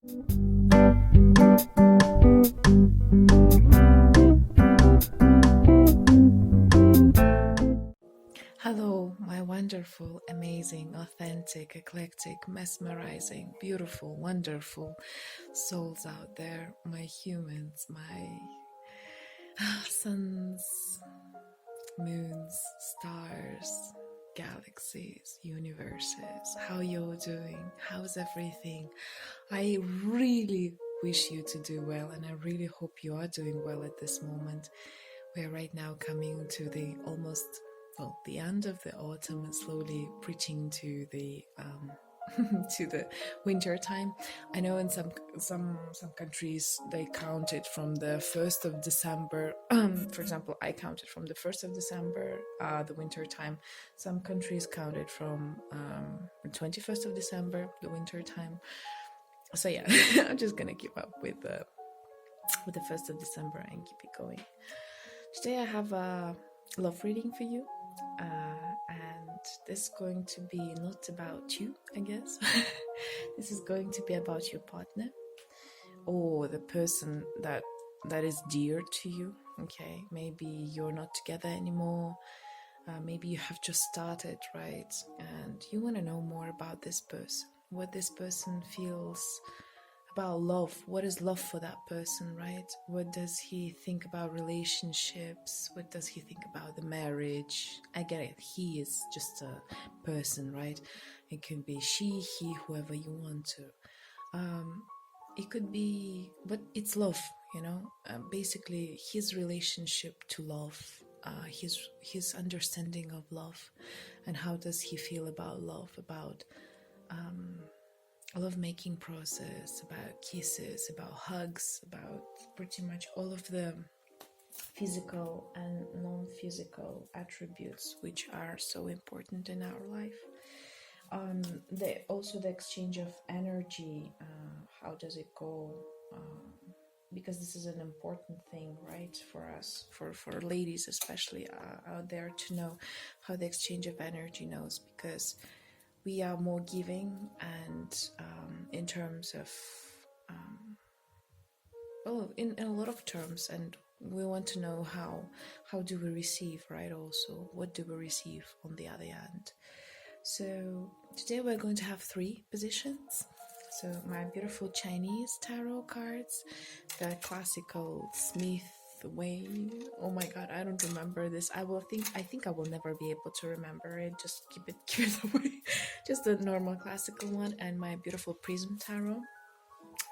Hello, my wonderful, amazing, authentic, eclectic, mesmerizing, beautiful, wonderful souls out there, my humans, my suns, moons, stars, galaxies, universes. How you're doing? How's everything? I really wish you to do well, and I really hope you are doing well at this moment. We're right now coming to the the end of the autumn and slowly preaching to the to the winter time. I know in some countries they count it from the 1st of December. For example, I counted from the 1st of December, the winter time. Some countries count it from the 21st of December, the winter time. So yeah, I'm just gonna keep up with the 1st of December and keep it going. Today I have a love reading for you, and this is going to be not about you, I guess. This is going to be about your partner or the person that is dear to you. Okay, maybe you're not together anymore. Maybe you have just started, right? And you want to know more about this person, what this person feels about love. What is love for that person, right? What does he think about relationships? What does he think about the marriage? I get it, he is just a person, right? It can be she, he, whoever you want to. It could be, but it's love, basically his relationship to love, his understanding of love, and how does he feel about love, about love-making process, about kisses, about hugs, about pretty much all of the physical and non-physical attributes which are so important in our life. Also the exchange of energy, how does it go? Because this is an important thing, right, for us, for ladies especially out there, to know how the exchange of energy goes, because we are more giving, and in terms of in a lot of terms, and we want to know how do we receive, right? Also, what do we receive on the other end? So today we're going to have 3 positions. So my beautiful Chinese tarot cards, the classical Smith way. Oh my god, I don't remember this. I think I will never be able to remember it. Just keep it away. Just the normal classical one, and my beautiful Prism tarot.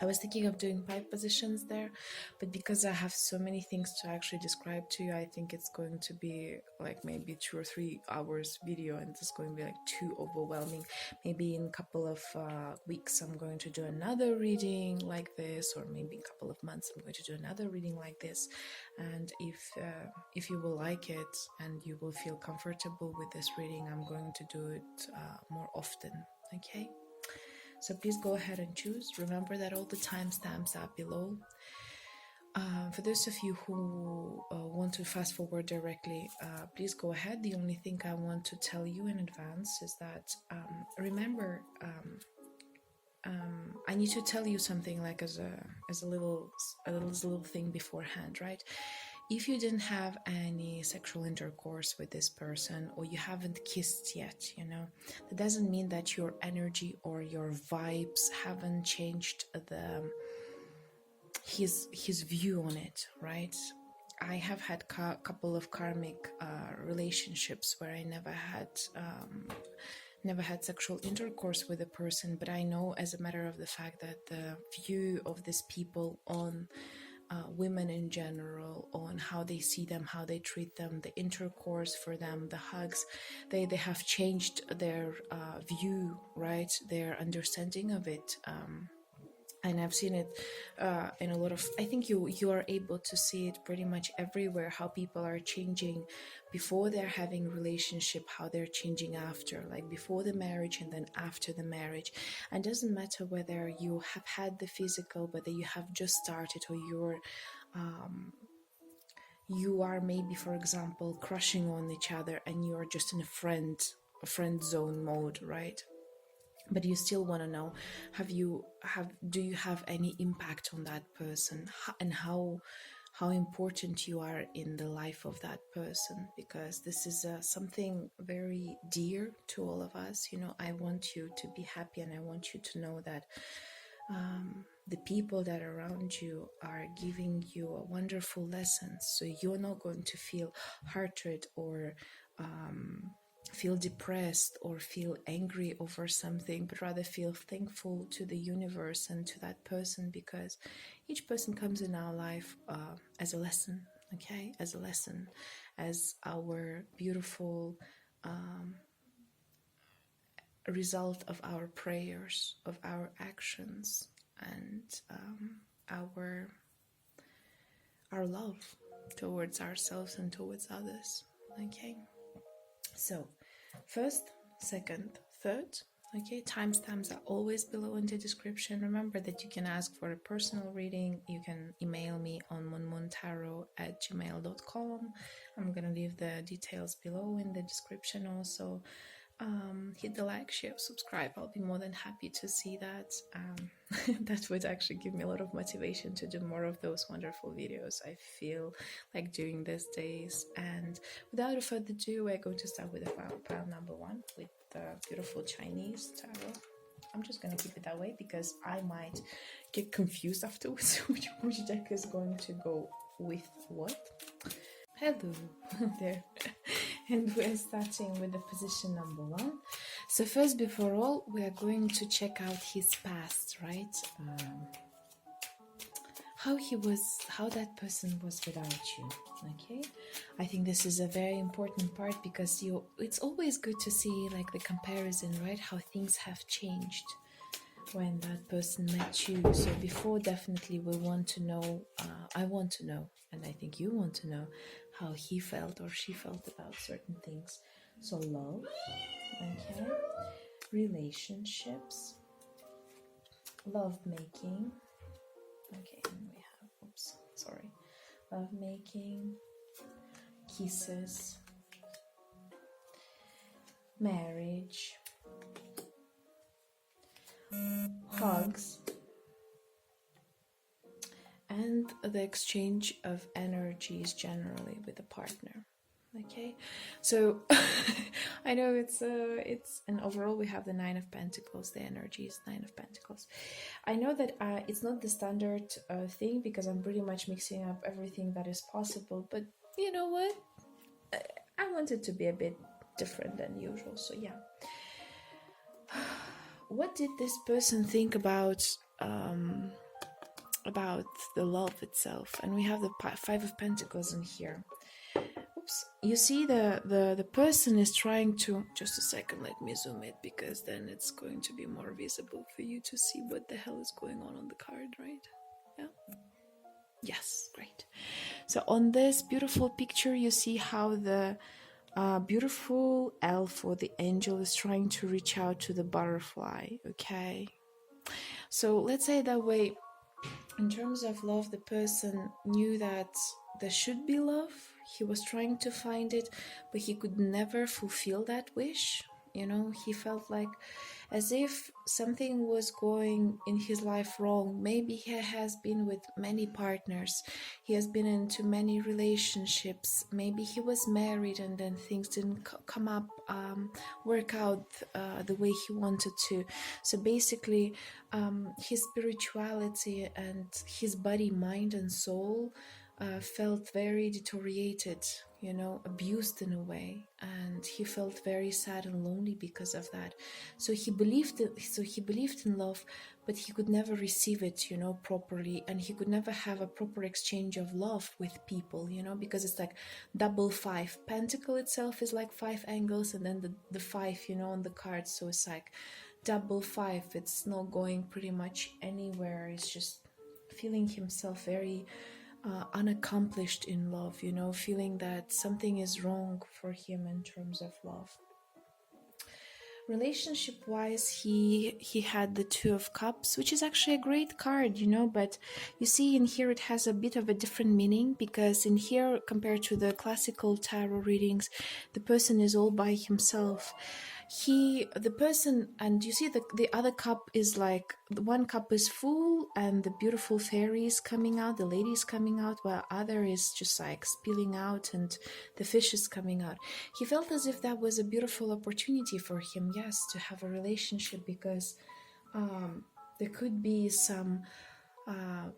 I was thinking of doing 5 positions there, but because I have so many things to actually describe to you, I think it's going to be like maybe 2 or 3 hours video, and it's going to be like too overwhelming. Maybe in a couple of weeks I'm going to do another reading like this, or maybe in a couple of months I'm going to do another reading like this. And if you will like it and you will feel comfortable with this reading, I'm going to do it more often. Okay, so please go ahead and choose. Remember that all the timestamps are below. For those of you who want to fast forward directly, please go ahead. The only thing I want to tell you in advance is that remember, I need to tell you something like as a little thing beforehand, right? If you didn't have any sexual intercourse with this person, or you haven't kissed yet, that doesn't mean that your energy or your vibes haven't changed his view on it, right? I have had a couple of karmic relationships where I never had sexual intercourse with a person, but I know as a matter of the fact that the view of these people on women in general, on how they see them, how they treat them, the intercourse for them, the hugs, they have changed their view, right? Their understanding of it. And I've seen it in a lot of, I think you are able to see it pretty much everywhere, how people are changing before they're having a relationship, how they're changing after, like before the marriage and then after the marriage. And it doesn't matter whether you have had the physical, whether you have just started, or you are maybe, for example, crushing on each other and you're just in a friend zone mode, right? but you still want to know, do you have any impact on that person, and how important you are in the life of that person, because this is something very dear to all of us. I want you to be happy, and I want you to know that the people that are around you are giving you a wonderful lessons, so you're not going to feel hearted or feel depressed or feel angry over something, but rather feel thankful to the universe and to that person, because each person comes in our life as a lesson, okay, as a lesson, as our beautiful result of our prayers, of our actions, and our love towards ourselves and towards others. Okay, so first, second, third. Okay, timestamps are always below in the description. Remember that you can ask for a personal reading. You can email me on munmuntarot@gmail.com. I'm gonna leave the details below in the description also. Hit the like, share, subscribe. I'll be more than happy to see that. That would actually give me a lot of motivation to do more of those wonderful videos I feel like doing these days. And without further ado, we're going to start with the pile number 1 with the beautiful Chinese tarot. I'm just going to keep it that way because I might get confused afterwards which deck is going to go with what. Hello there. And we're starting with the position number 1. So first, before all, we are going to check out his past, right? How that person was without you. Okay, I think this is a very important part, because it's always good to see like the comparison, right? How things have changed when that person met you. So before, definitely we want to know, I want to know, and I think you want to know how he felt or she felt about certain things. So love, okay, relationships, love making, okay, and we have, love making, kisses, marriage, hugs, and the exchange of energies generally with a partner. Okay, so I know it's and overall we have the 9 of Pentacles. The energy is 9 of Pentacles. I know that it's not the standard thing, because I'm pretty much mixing up everything that is possible, but you know what, I want it to be a bit different than usual. So yeah, what did this person think about the love itself? And we have the 5 of Pentacles in here. Oops. You see the person is trying to, just a second, let me zoom it, because then it's going to be more visible for you to see what the hell is going on the card, right? Yeah. Yes, great. So on this beautiful picture, you see how the beautiful elf or the angel is trying to reach out to the butterfly. Okay, so let's say that way, in terms of love, the person knew that there should be love. He was trying to find it, but he could never fulfill that wish. He felt like as if something was going in his life wrong. Maybe he has been with many partners. He has been into many relationships. Maybe he was married and then things didn't come up, work out the way he wanted to. So basically, his spirituality and his body, mind, and soul felt very deteriorated, abused in a way, and he felt very sad and lonely because of that. So he believed in love, but he could never receive it, properly, and he could never have a proper exchange of love with people, because it's like double 5. Pentacle itself is like 5 angles, and then the 5, on the card, so it's like double 5. It's not going pretty much anywhere. It's just feeling himself very unaccomplished in love, feeling that something is wrong for him in terms of love. Relationship wise, he had the 2 of Cups, which is actually a great card, but you see in here it has a bit of a different meaning, because in here, compared to the classical tarot readings, the person is all by himself. the person, and you see the other cup is like, the one cup is full and the beautiful fairy is coming out, the lady is coming out, while other is just like spilling out and the fish is coming out. He felt as if that was a beautiful opportunity for him, yes, to have a relationship, because there could be some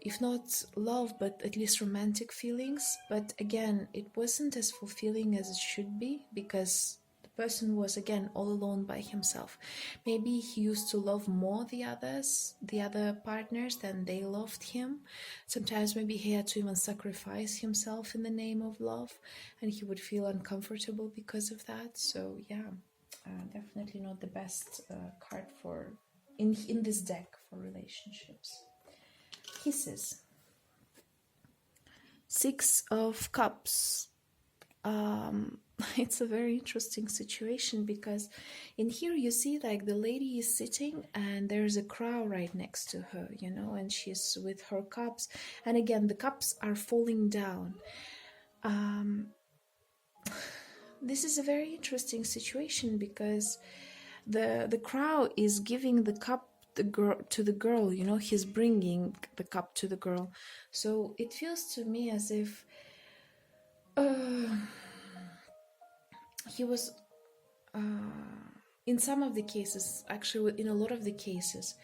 if not love, but at least romantic feelings. But again, it wasn't as fulfilling as it should be, because the person was again all alone by himself. Maybe he used to love more the other partners, than they loved him. Sometimes maybe he had to even sacrifice himself in the name of love, and he would feel uncomfortable because of that. So yeah, definitely not the best card for in this deck for relationships. Kisses. 6 of Cups. It's a very interesting situation, because in here you see like the lady is sitting and there's a crow right next to her, you know, and she's with her cups, and again the cups are falling down. This is a very interesting situation, because the crow is giving the cup to the girl, you know, he's bringing the cup to the girl. So it feels to me as if he was in some of the cases, actually in a lot of the cases,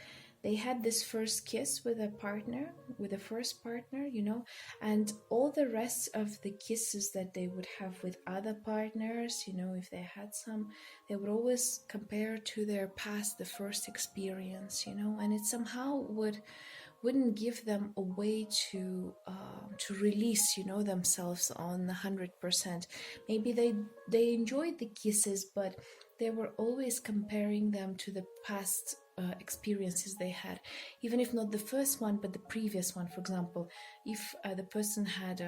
they had this first kiss with a partner, with a first partner, you know, and all the rest of the kisses that they would have with other partners, you know, if they had some, they would always compare to their past, the first experience, you know, and it somehow wouldn't give them a way to release, you know, themselves on 100%. Maybe they enjoyed the kisses, but they were always comparing them to the past experiences they had, even if not the first one, but the previous one. For example, if the person had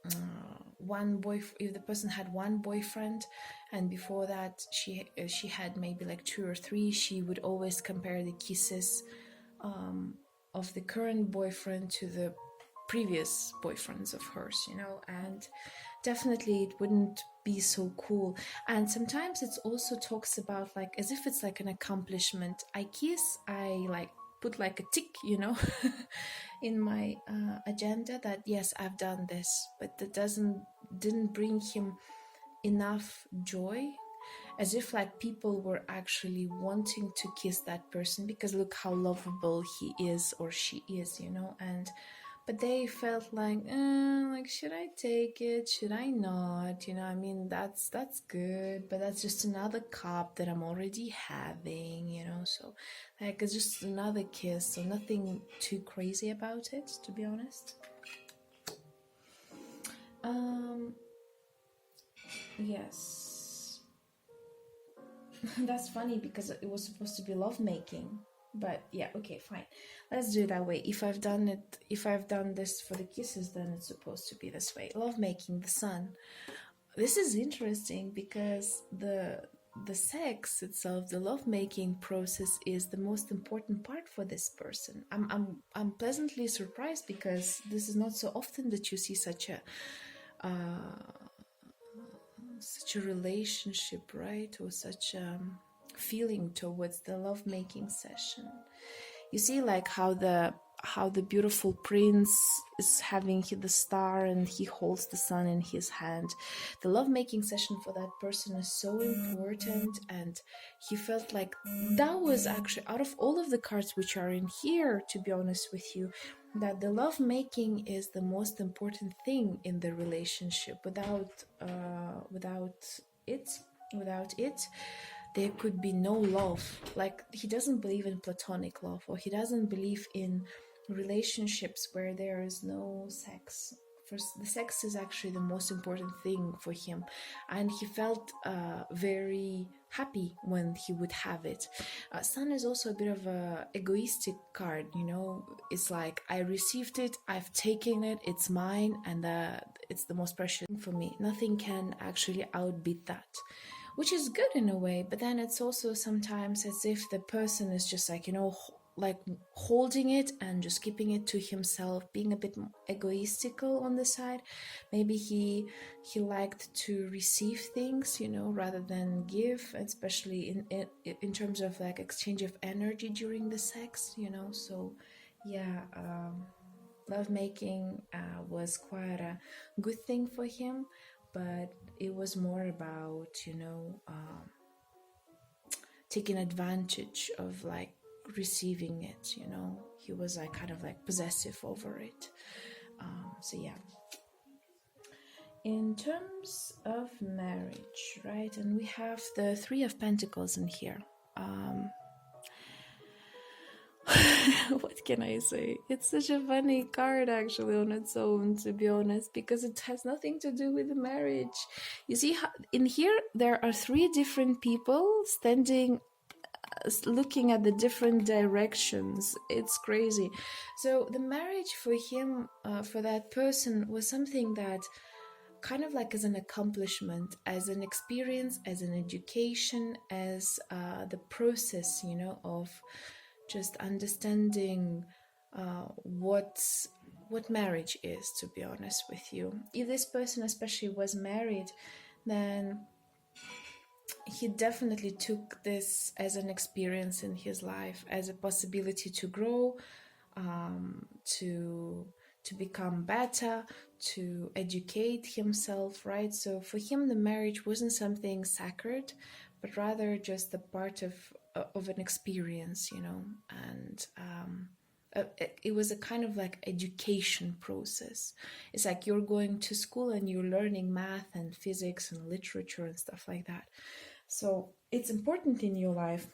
if the person had one boyfriend, and before that she had maybe like 2 or 3, she would always compare the kisses of the current boyfriend to the previous boyfriends of hers, you know, and definitely it wouldn't be so cool. And sometimes it also talks about like as if it's like an accomplishment. I kiss, I like put like a tick, you know, in my agenda that yes, I've done this, but that didn't bring him enough joy, as if like people were actually wanting to kiss that person because look how lovable he is or she is, you know, but they felt like should I take it, should I not, you know, I mean that's good, but that's just another cup that I'm already having, you know, so like it's just another kiss, so nothing too crazy about it, to be honest. Yes. That's funny because it was supposed to be lovemaking, but yeah, okay, fine, let's do it that way. If I've done this for the kisses, then it's supposed to be this way. Lovemaking, the sun. This is interesting because the sex itself, the lovemaking process, is the most important part for this person. I'm pleasantly surprised because this is not so often that you see such a relationship, right, or such a feeling towards the lovemaking session. You see like how the beautiful prince is having the star and he holds the sun in his hand. The lovemaking session for that person is so important, and he felt like that was actually, out of all of the cards which are in here, to be honest with you, that the lovemaking is the most important thing in the relationship. Without it there could be no love. Like, he doesn't believe in platonic love, or he doesn't believe in relationships where there is no sex. First, the sex is actually the most important thing for him, and he felt very happy when he would have it. Sun is also a bit of a egoistic card, you know. It's like, I received it, I've taken it, it's mine, and it's the most precious thing for me. Nothing can actually outbeat that, which is good in a way, but then it's also sometimes as if the person is just like, you know, like holding it and just keeping it to himself, being a bit egoistical on the side. Maybe he liked to receive things, you know, rather than give, especially in terms of like exchange of energy during the sex, you know. So yeah, lovemaking was quite a good thing for him, but it was more about, you know, taking advantage of like receiving it, you know. He was like kind of like possessive over it. So yeah, in terms of marriage, right, and we have the Three of Pentacles in here. What can I say? It's such a funny card actually on its own, to be honest, because it has nothing to do with the marriage. You see, in here there are three different people standing, looking at the different directions. It's crazy. So the marriage for him, for that person, was something that kind of like as an accomplishment, as an experience, as an education, as the process, you know, of just understanding what marriage is, to be honest with you. If this person especially was married, then he definitely took this as an experience in his life, as a possibility to grow, to become better, to educate himself, right? So for him, the marriage wasn't something sacred, but rather just a part of an experience, you know. And it was a kind of like education process. It's like you're going to school and you're learning math and physics and literature and stuff like that. So it's important in your life,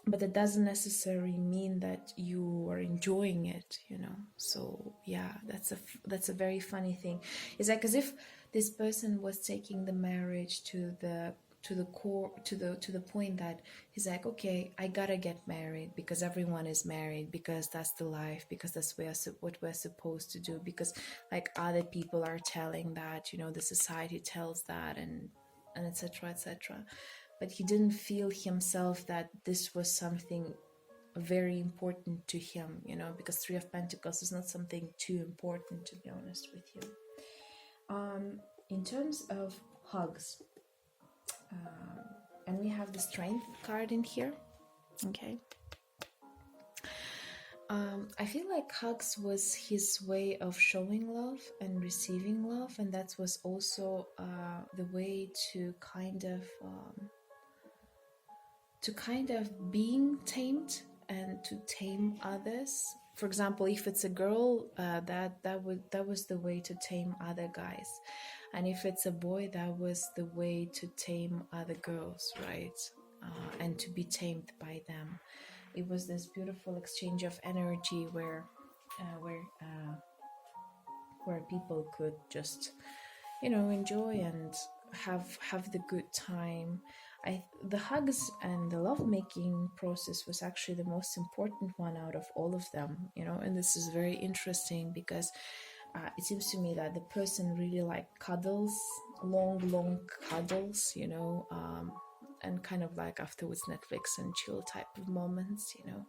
but it doesn't necessarily mean that you are enjoying it, you know. So yeah, that's a very funny thing. It's like as if this person was taking the marriage to the core, to the point that he's like, okay, I gotta get married because everyone is married, because that's the life, because that's what we're supposed to do, because like other people are telling that, you know, the society tells that, and etc, etc. But he didn't feel himself that this was something very important to him, you know, because Three of Pentacles is not something too important, to be honest with you. In terms of hugs, and we have the Strength card in here, okay. I feel like hugs was his way of showing love and receiving love, and that was also the way to kind of being tamed and to tame others. For example, if it's a girl, that was the way to tame other guys, and if it's a boy, that was the way to tame other girls, right? And to be tamed by them. It was this beautiful exchange of energy where people could just, you know, enjoy and have the good time. The hugs and the lovemaking process was actually the most important one out of all of them, you know. And this is very interesting because it seems to me that the person really like cuddles, long cuddles, you know, and kind of like afterwards Netflix and chill type of moments, you know,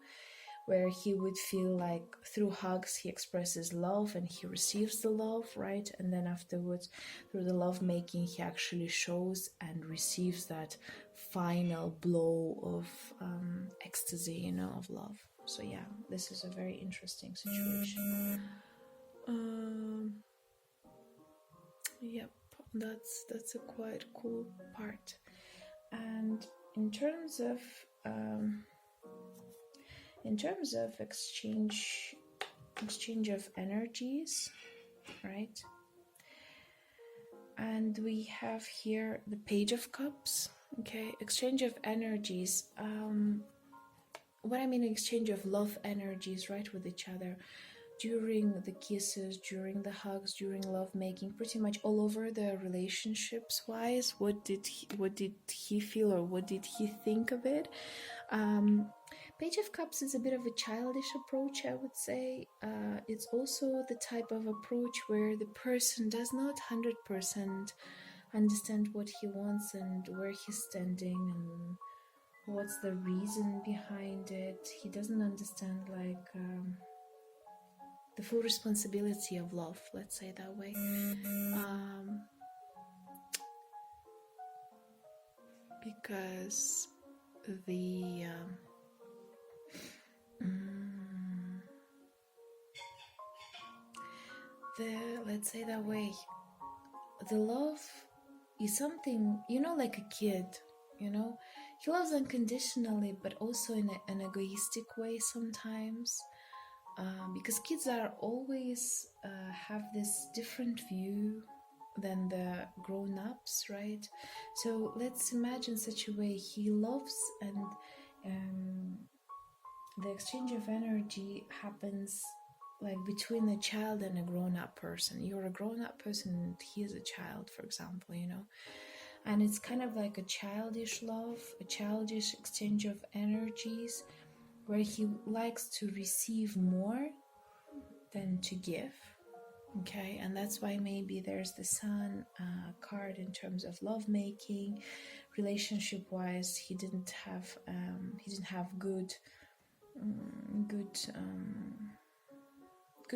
where he would feel like through hugs he expresses love and he receives the love, right? And then afterwards, through the love making, he actually shows and receives that final blow of ecstasy, you know, of love. So yeah, this is a very interesting situation. Yep, that's a quite cool part. And in terms of exchange of energies, right? And we have here the Page of Cups. Okay, exchange of energies. What I mean, exchange of love energies, right, with each other, during the kisses, during the hugs, during love making, pretty much all over the relationships wise. What did he feel, or what did he think of it? Page of Cups is a bit of a childish approach, I would say. It's also the type of approach where the person does not 100% understand what he wants and where he's standing, and what's the reason behind it. He doesn't understand like the full responsibility of love, let's say that way. Because the let's say that way, the love is something, you know, like a kid, you know, he loves unconditionally, but also in an egoistic way sometimes, because kids are always have this different view than the grown-ups, right? So let's imagine such a way he loves, and the exchange of energy happens like between a child and a grown-up person. You're a grown-up person and he is a child, for example, you know, and it's kind of like a childish love, a childish exchange of energies, where he likes to receive more than to give. Okay, and that's why maybe there's the Sun card in terms of lovemaking. Relationship-wise, he didn't have good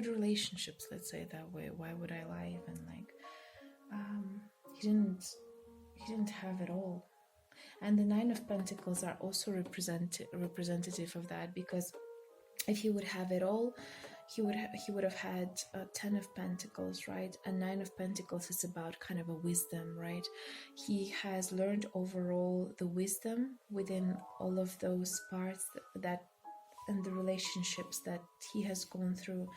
relationships, let's say that way. Why would I lie? Even like he didn't have it all. And the Nine of Pentacles are also representative of that, because if he would have it all, he would have had 10 of Pentacles, right? And 9 of Pentacles is about kind of a wisdom, right? He has learned overall the wisdom within all of those parts that and the relationships that he has gone through.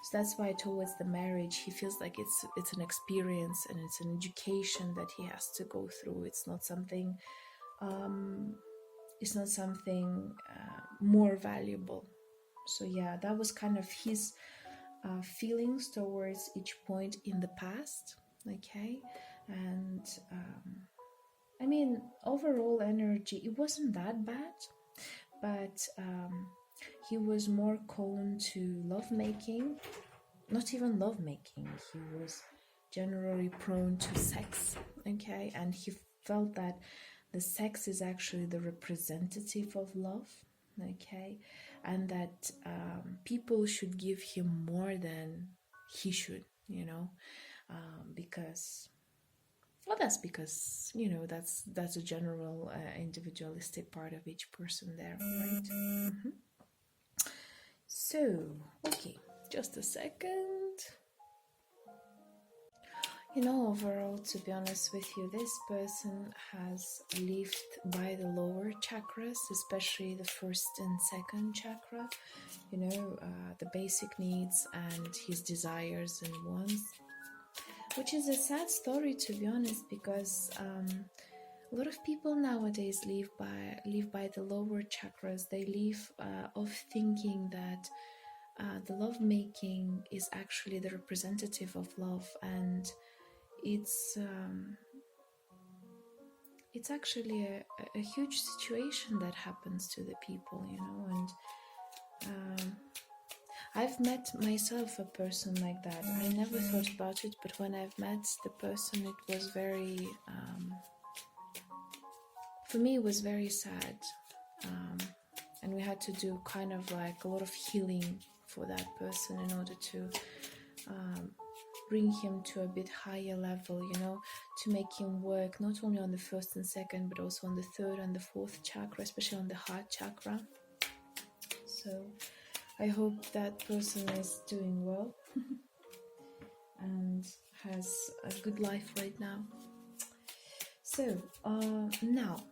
So that's why towards the marriage, he feels like it's an experience and it's an education that he has to go through. It's not something more valuable. So yeah, that was kind of his feelings towards each point in the past. Okay, and I mean, overall energy, it wasn't that bad, but he was more prone to lovemaking. Not even lovemaking, he was generally prone to sex. Okay, and he felt that the sex is actually the representative of love. Okay, and that people should give him more than he should, you know, because, well, that's because, you know, that's a general individualistic part of each person there, right? So, okay, just a second. You know, overall, to be honest with you, this person has lived by the lower chakras, especially the first and second chakra, you know, the basic needs and his desires and wants, which is a sad story, to be honest, because a lot of people nowadays live by the lower chakras. They live of thinking that the lovemaking is actually the representative of love, and it's actually a huge situation that happens to the people, you know. And I've met myself a person like that. I never thought about it, but when I've met the person, it was very for me, it was very sad, and we had to do kind of like a lot of healing for that person in order to bring him to a bit higher level, you know, to make him work not only on the first and second, but also on the third and the fourth chakra, especially on the heart chakra. So I hope that person is doing well and has a good life right now. So now,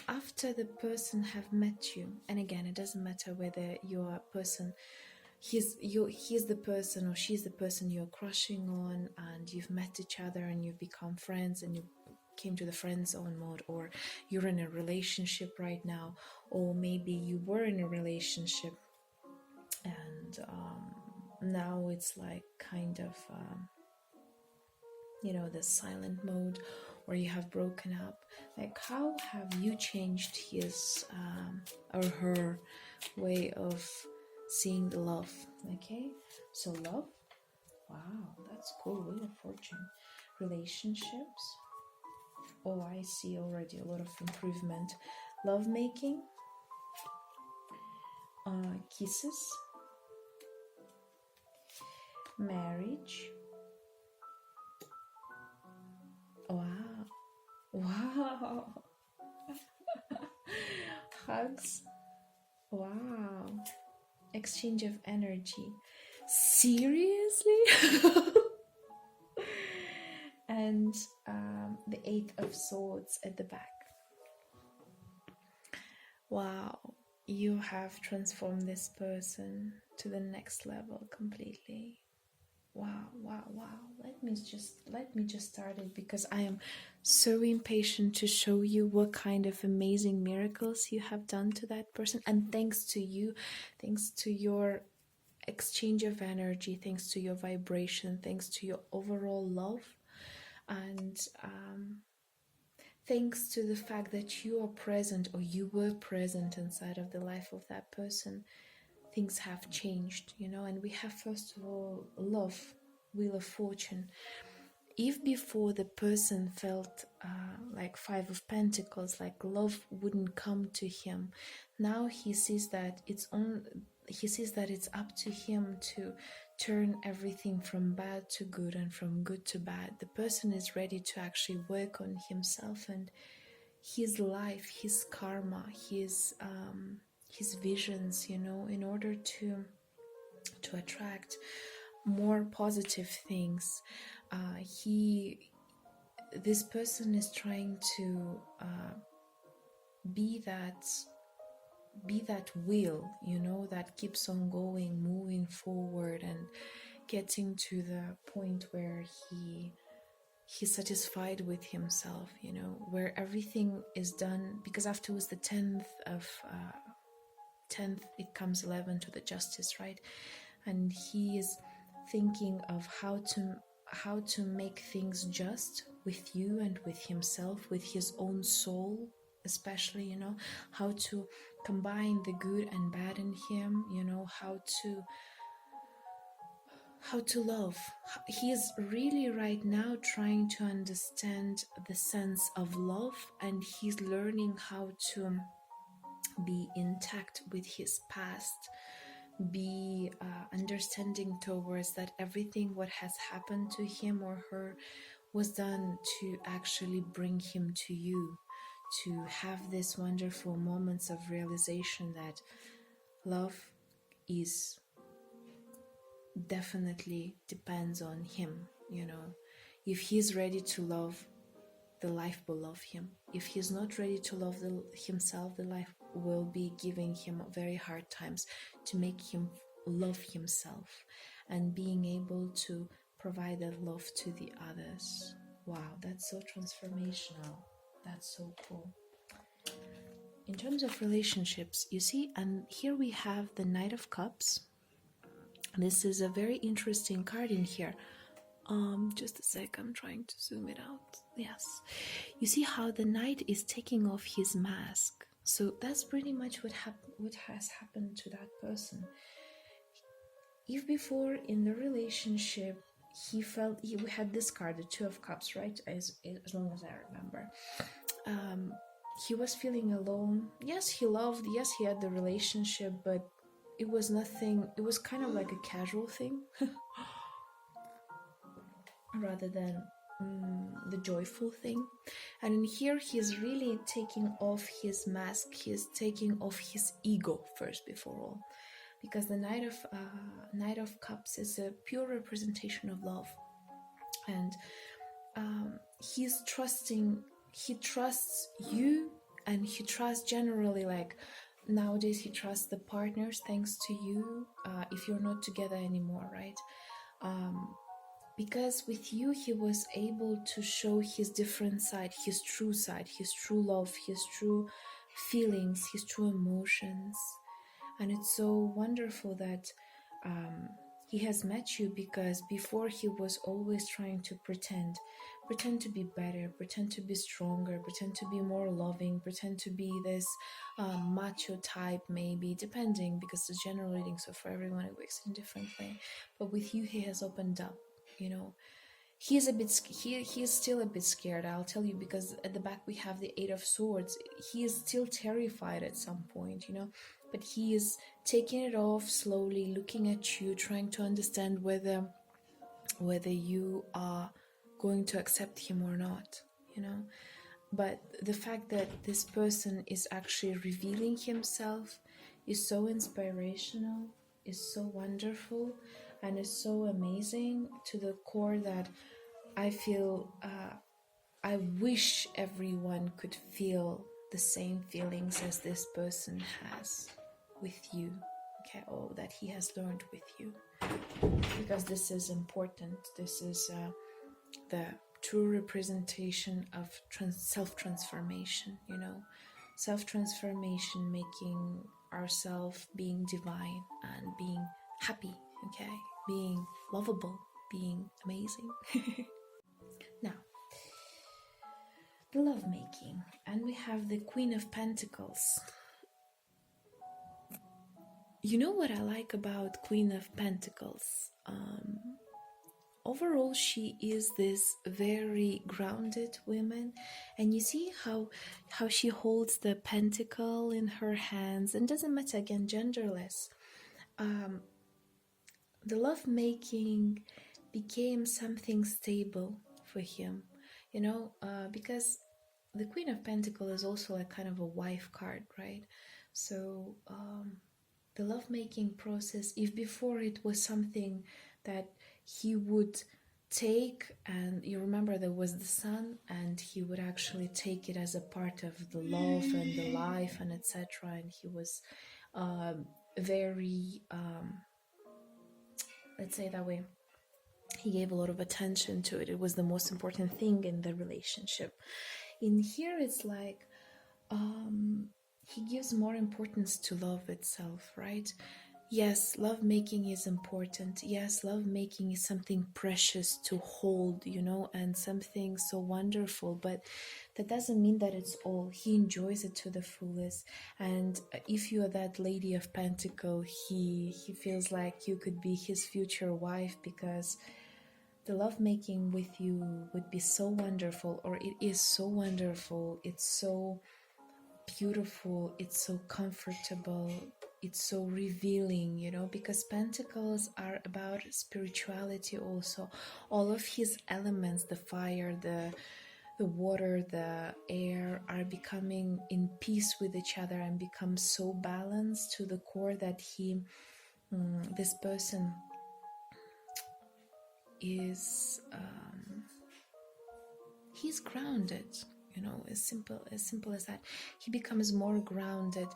after the person have met you, and again, it doesn't matter whether you're a person, he's the person or she's the person you're crushing on, and you've met each other and you've become friends and you came to the friend zone mode, or you're in a relationship right now, or maybe you were in a relationship and now it's like kind of you know, the silent mode, or you have broken up. Like, how have you changed his or her way of seeing the love? Okay, so love, wow, that's cool. Wheel of Fortune. Relationships, oh, I see already a lot of improvement. lovemaking, kisses, marriage. Wow, wow. Hugs. Wow. Exchange of energy. Seriously? And the Eight of Swords at the back. Wow. You have transformed this person to the next level completely. Wow, wow, wow. Let me just start it, because I am so impatient to show you what kind of amazing miracles you have done to that person. And thanks to you, thanks to your exchange of energy, thanks to your vibration, thanks to your overall love, and thanks to the fact that you are present, or you were present inside of the life of that person, things have changed, and we have, first of all, love, Wheel of Fortune. If before the person felt like Five of Pentacles, like love wouldn't come to him, now he sees that it's up to him to turn everything from bad to good and from good to bad. The person is ready to actually work on himself and his life, his karma, his visions, in order to attract more positive things. This person is trying to be that wheel, that keeps on going, moving forward, and getting to the point where he's satisfied with himself, where everything is done. Because afterwards, the 10th, it comes 11 to the Justice, right? And he is thinking of how to make things just with you and with himself, with his own soul, especially, how to combine the good and bad in him, how to love. He's really right now trying to understand the sense of love, and he's learning how to be intact with his past, be understanding towards that everything what has happened to him or her was done to actually bring him to you, to have this wonderful moments of realization that love is definitely depends on him. If he's ready to love, the life will love him. If he's not ready to love himself, the life will be giving him very hard times to make him love himself and being able to provide that love to the others. Wow, that's so transformational. That's so cool. In terms of relationships, you see, and here we have the Knight of Cups. This is a very interesting card in here. Just a sec, I'm trying to zoom it out. Yes. You see how the knight is taking off his mask. So that's pretty much what has happened to that person. If before in the relationship he had this card, the Two of Cups, right? As long as I remember. He was feeling alone. Yes, he loved. Yes, he had the relationship, but it was nothing. It was kind of like a casual thing. Rather than the joyful thing. And in here he's really taking off his mask, he's taking off his ego first before all, because the Knight of Cups is a pure representation of love, and he trusts you, and he trusts generally, like nowadays he trusts the partners thanks to you, if you're not together anymore, right? Because with you he was able to show his different side, his true love, his true feelings, his true emotions. And it's so wonderful that he has met you, because before he was always trying to pretend to be better, pretend to be stronger, pretend to be more loving, pretend to be this macho type, maybe, depending, because it's general reading, so for everyone it works in a different way. But with you he has opened up, He's a bit he's still a bit scared, I'll tell you, because at the back we have the Eight of Swords. He is still terrified at some point, you know, but he is taking it off slowly, looking at you, trying to understand whether you are going to accept him or not, you know. But the fact that this person is actually revealing himself is so inspirational, is so wonderful, and is so amazing to the core that I feel I wish everyone could feel the same feelings as this person has with you, okay, or that he has learned with you, because this is important. This is the true representation of self-transformation, you know, self-transformation, making ourselves being divine and being happy, okay, being lovable, being amazing. Now, the lovemaking, and we have the Queen of Pentacles. You know what I like about Queen of Pentacles? Overall, she is this very grounded woman, and you see how she holds the pentacle in her hands, and doesn't matter, again, genderless. The lovemaking became something stable for him, you know, because the Queen of Pentacles is also like kind of a wife card, right? So the lovemaking process, if before it was something that he would take, and you remember there was the sun, and he would actually take it as a part of the love and the life and etc., and he was very let's say that way, he gave a lot of attention to it. It was the most important thing in the relationship. In here it's like he gives more importance to love itself, right? Yes, lovemaking is important. Yes, lovemaking is something precious to hold, you know, and something so wonderful, but that doesn't mean that it's all. He enjoys it to the fullest. And if you are that Lady of Pentacle, he feels like you could be his future wife, because the lovemaking with you would be so wonderful, or it is so wonderful. It's so beautiful, it's so comfortable, it's so revealing, you know, because pentacles are about spirituality also. All of his elements, the fire, the water, the air, are becoming in peace with each other and become so balanced to the core that this person is he's grounded, you know, as simple as that. He becomes more grounded,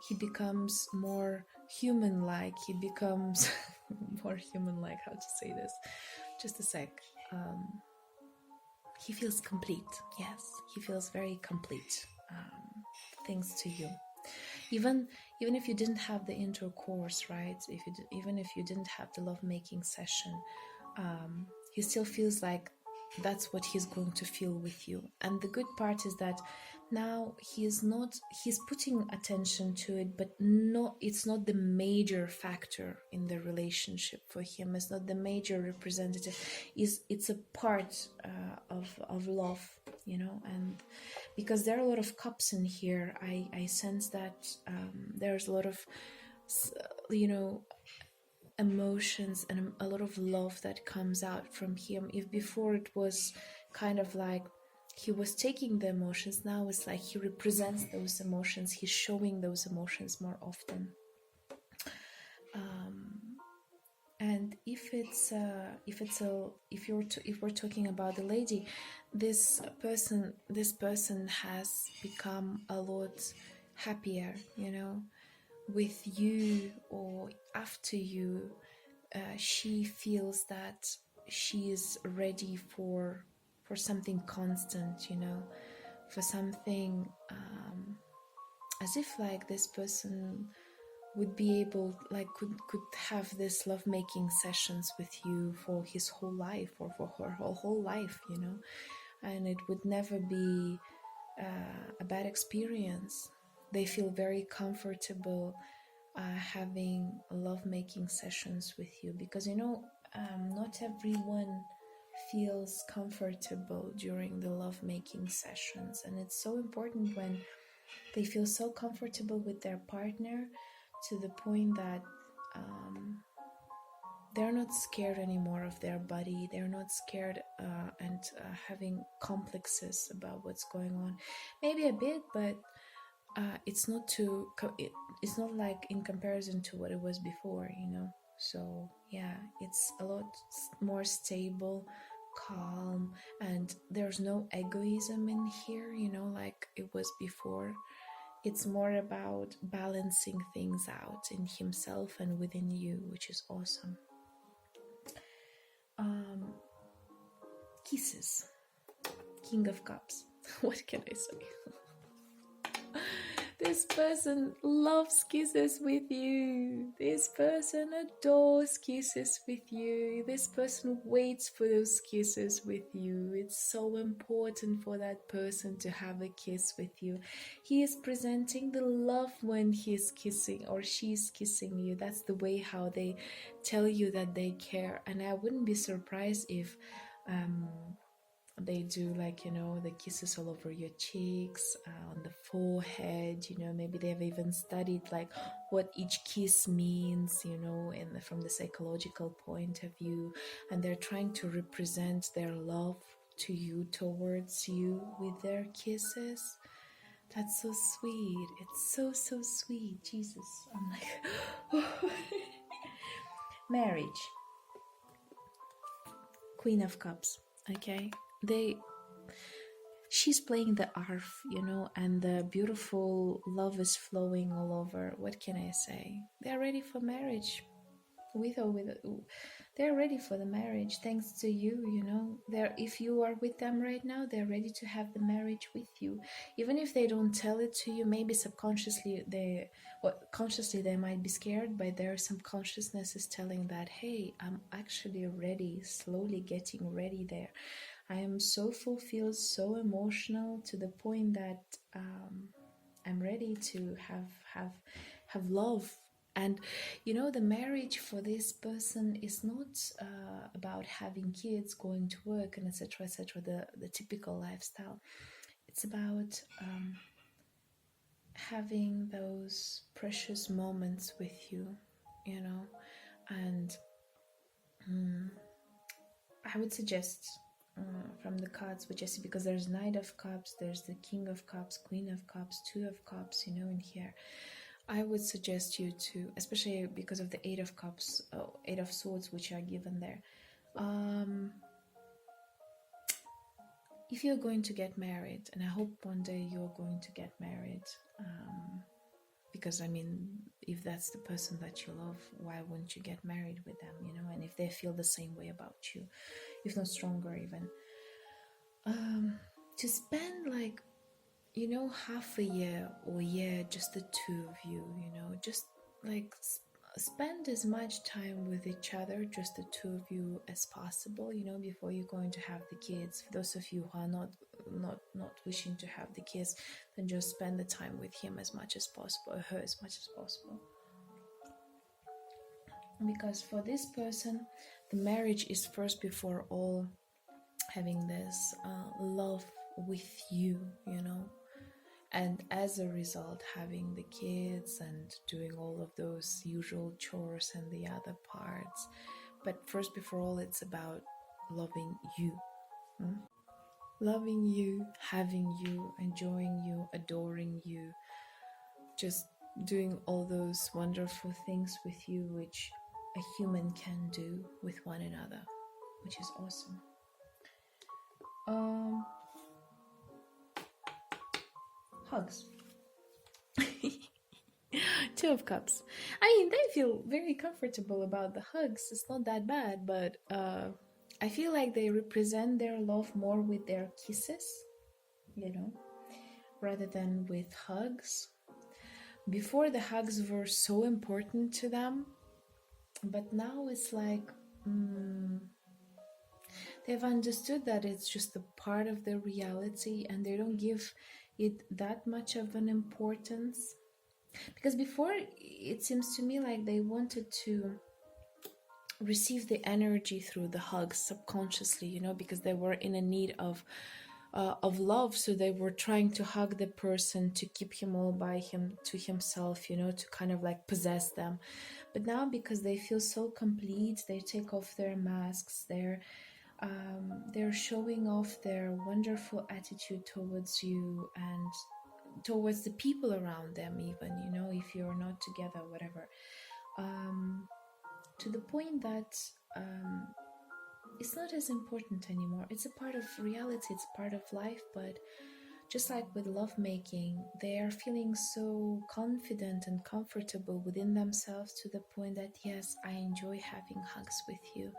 he becomes more human-like, he becomes more human-like. How to say this? Just a sec. He feels complete. Yes, he feels very complete, thanks to you. Even if you didn't have the intercourse, right? Even if you didn't have the lovemaking session, he still feels like that's what he's going to feel with you. And the good part is that now he's putting attention to it, but no, it's not the major factor in the relationship for him. It's not the major representative. It's a part of love, you know. And because there are a lot of cups in here, I sense that there's a lot of, you know, emotions and a lot of love that comes out from him. If before it was kind of like he was taking the emotions, now it's like he represents those emotions, he's showing those emotions more often. And if we're talking about the lady, this person has become a lot happier, you know, with you or after you. She feels that she is ready for something constant, you know, for something as if like this person would be able, like could have this lovemaking sessions with you for his whole life, or for her whole life, you know, and it would never be a bad experience. They feel very comfortable having lovemaking sessions with you, because you know, not everyone feels comfortable during the lovemaking sessions. And it's so important when they feel so comfortable with their partner to the point that they're not scared anymore of their body. They're not scared and having complexes about what's going on. Maybe a bit, but it's not too. It's not like in comparison to what it was before, you know. So yeah, it's a lot more stable, calm, and there's no egoism in here, you know, like it was before. It's more about balancing things out in himself and within you, which is awesome. Kisses. King of Cups. What can I say? This person loves kisses with you. This person adores kisses with you. This person waits for those kisses with you. It's so important for that person to have a kiss with you. He is presenting the love when he's kissing or she's kissing you. That's the way how they tell you that they care. And I wouldn't be surprised if they do, like, you know, the kisses all over your cheeks, on the forehead, you know. Maybe they've even studied like what each kiss means, you know, from the psychological point of view, and they're trying to represent their love to you, towards you, with their kisses. That's so sweet. It's so sweet. Jesus, I'm like marriage. Queen of Cups. Okay, she's playing the harp, you know, and the beautiful love is flowing all over. What can I say? They're ready for marriage, they're ready for the marriage, thanks to you, you know. If you are with them right now, they're ready to have the marriage with you, even if they don't tell it to you. Maybe subconsciously consciously they might be scared, but their subconsciousness is telling that, hey, I'm actually ready, slowly getting ready there. I am so fulfilled, so emotional, to the point that I'm ready to have love. And you know, the marriage for this person is not about having kids, going to work, and etc., the typical lifestyle. It's about having those precious moments with you, you know. And I would suggest from the cards which I see, because there's Knight of Cups, there's the King of Cups, Queen of Cups, Two of Cups, you know, in here. I would suggest you to, especially because of the Eight of Cups, Eight of Swords, which are given there. If you're going to get married, and I hope one day you're going to get married, because I mean, if that's the person that you love, why wouldn't you get married with them, you know? And if they feel the same way about you, if not stronger even, to spend like, you know, half a year or a year, just the two of you, you know, just like spend as much time with each other, just the two of you, as possible, you know, before you're going to have the kids. For those of you who are not wishing to have the kids, then just spend the time with him as much as possible, or her as much as possible. Because for this person, the marriage is first before all having this love with you, you know. And as a result, having the kids and doing all of those usual chores and the other parts. But first, before all, it's about loving you. Loving you, having you, enjoying you, adoring you. Just doing all those wonderful things with you, which a human can do with one another, which is awesome. Hugs. Two of Cups. I mean, they feel very comfortable about the hugs. It's not that bad, but I feel like they represent their love more with their kisses, you know, rather than with hugs. Before, the hugs were so important to them, but now it's like they've understood that it's just a part of their reality, and they don't give it that much of an importance. Because before, it seems to me like they wanted to receive the energy through the hugs subconsciously, because they were in a need of love, so they were trying to hug the person to keep him all by him to himself, to kind of like possess them. But now, because they feel so complete, they take off their masks, they're showing off their wonderful attitude towards you and towards the people around them, even, if you're not together, whatever, to the point that it's not as important anymore. It's a part of reality, it's part of life. But just like with lovemaking, they are feeling so confident and comfortable within themselves to the point that, yes, I enjoy having hugs with you,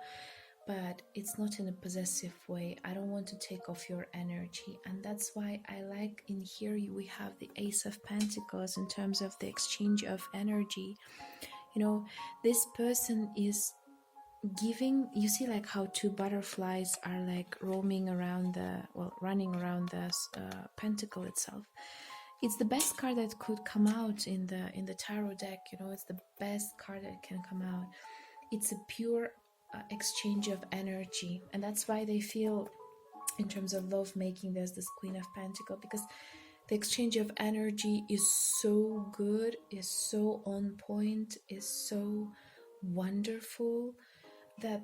but it's not in a possessive way. I don't want to take off your energy. And that's why I like, in here we have the Ace of Pentacles in terms of the exchange of energy. This person is giving, you see like how two butterflies are like running around the pentacle itself. It's the best card that could come out in the tarot deck. It's the best card that can come out. It's a pure exchange of energy, and that's why they feel, in terms of love making, there's this Queen of Pentacles, because the exchange of energy is so good, is so on point, is so wonderful, that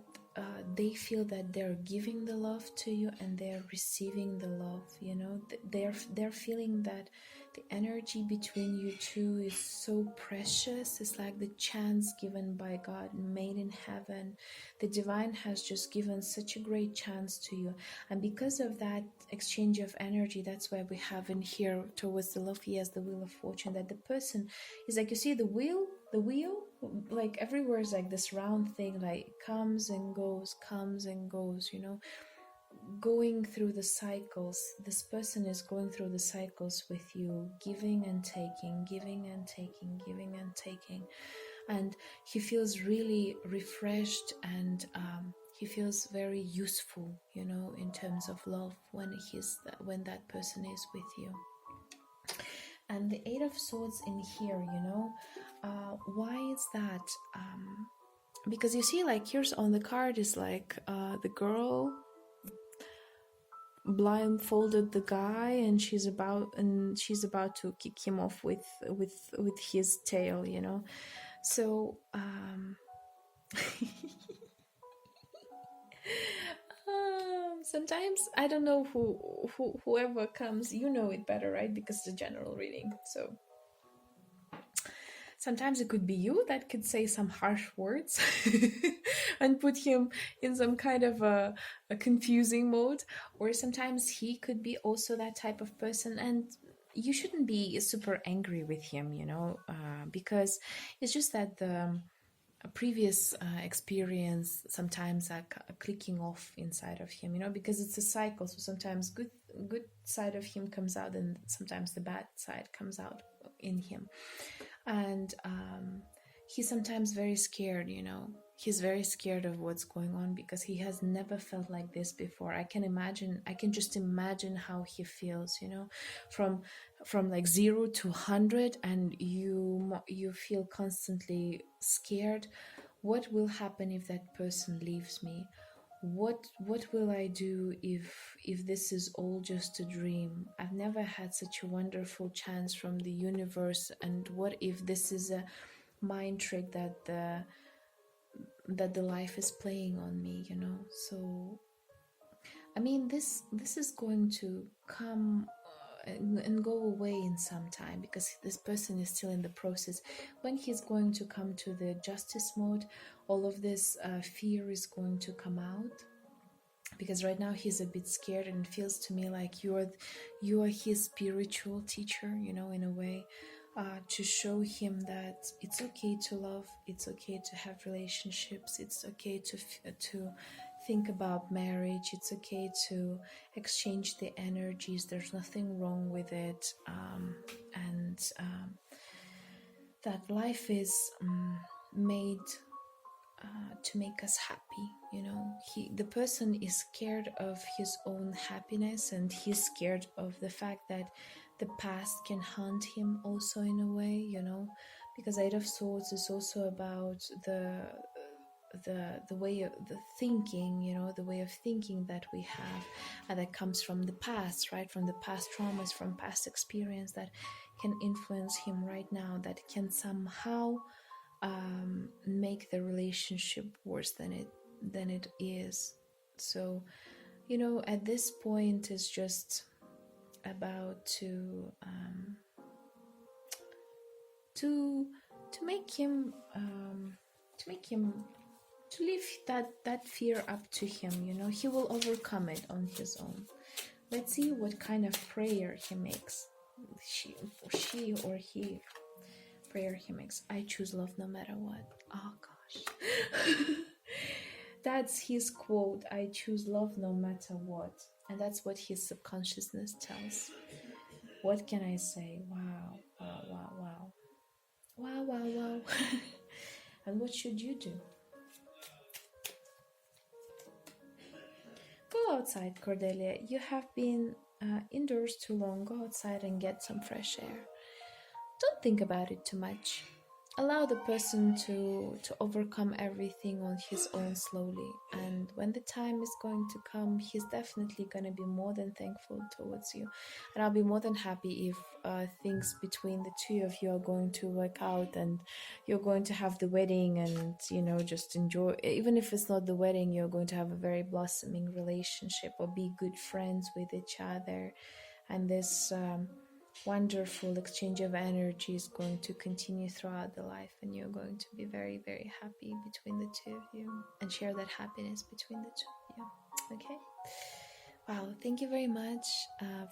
they feel that they're giving the love to you and they're receiving the love. They're feeling that the energy between you two is so precious. It's like the chance given by God, made in heaven. The divine has just given such a great chance to you, and because of that exchange of energy, that's why we have in here towards the love, yes, the Wheel of Fortune, that the person is like, you see the wheel, like everywhere is like this round thing, like comes and goes, going through the cycles. This person is going through the cycles with you, giving and taking, and he feels really refreshed, and he feels very useful, in terms of love, when that person is with you. And the Eight of Swords in here, why is that? Because you see, like, here's on the card is like the girl blindfolded the guy, and she's about to kick him off with his tail, so sometimes, I don't know whoever comes, you know it better, right? Because it's a general reading. So sometimes it could be you that could say some harsh words and put him in some kind of a confusing mode, or sometimes he could be also that type of person, and you shouldn't be super angry with him, because it's just that the previous experience sometimes like clicking off inside of him, because it's a cycle. So sometimes good side of him comes out, and sometimes the bad side comes out in him. And he's sometimes very scared, he's very scared of what's going on, because he has never felt like this before. I can just imagine how he feels, from like 0 to 100, and you feel constantly scared. What will happen if that person leaves me? What will I do if this is all just a dream? I've never had such a wonderful chance from the universe, and what if this is a mind trick that the life is playing on me, So I mean, this is going to come and go away in some time, because this person is still in the process. When he's going to come to the justice mode, all of this fear is going to come out, because right now he's a bit scared, and it feels to me like you are his spiritual teacher, in a way, to show him that it's okay to love, it's okay to have relationships, it's okay to think about marriage, it's okay to exchange the energies, there's nothing wrong with it, and that life is made to make us happy. The person is scared of his own happiness, and he's scared of the fact that the past can haunt him also, in a way, because Eight of Swords is also about the way of the thinking, you know, the way of thinking that we have, and that comes from the past, right, from the past traumas, from past experience, that can influence him right now, that can somehow make the relationship worse than it is. So, you know, at this point it's just about to make him to leave that fear up to him. You know, he will overcome it on his own. Let's see what kind of prayer he makes. She or he prayer he makes. I choose love no matter what. Oh gosh. That's his quote. I choose love no matter what. And that's what his subconsciousness tells. What can I say? Wow, wow, wow, wow. Wow, wow, wow. And what should you do? Go outside, Cordelia. You have been indoors too long. Go outside and get some fresh air. Don't think about it too much. Allow the person to overcome everything on his own slowly. And when the time is going to come, he's definitely going to be more than thankful towards you. And I'll be more than happy if things between the two of you are going to work out and you're going to have the wedding and, you know, just enjoy. Even if it's not the wedding, you're going to have a very blossoming relationship or be good friends with each other. And this wonderful exchange of energy is going to continue throughout the life, and you're going to be very, very happy between the two of you and share that happiness between the two of you. Okay? Wow, thank you very much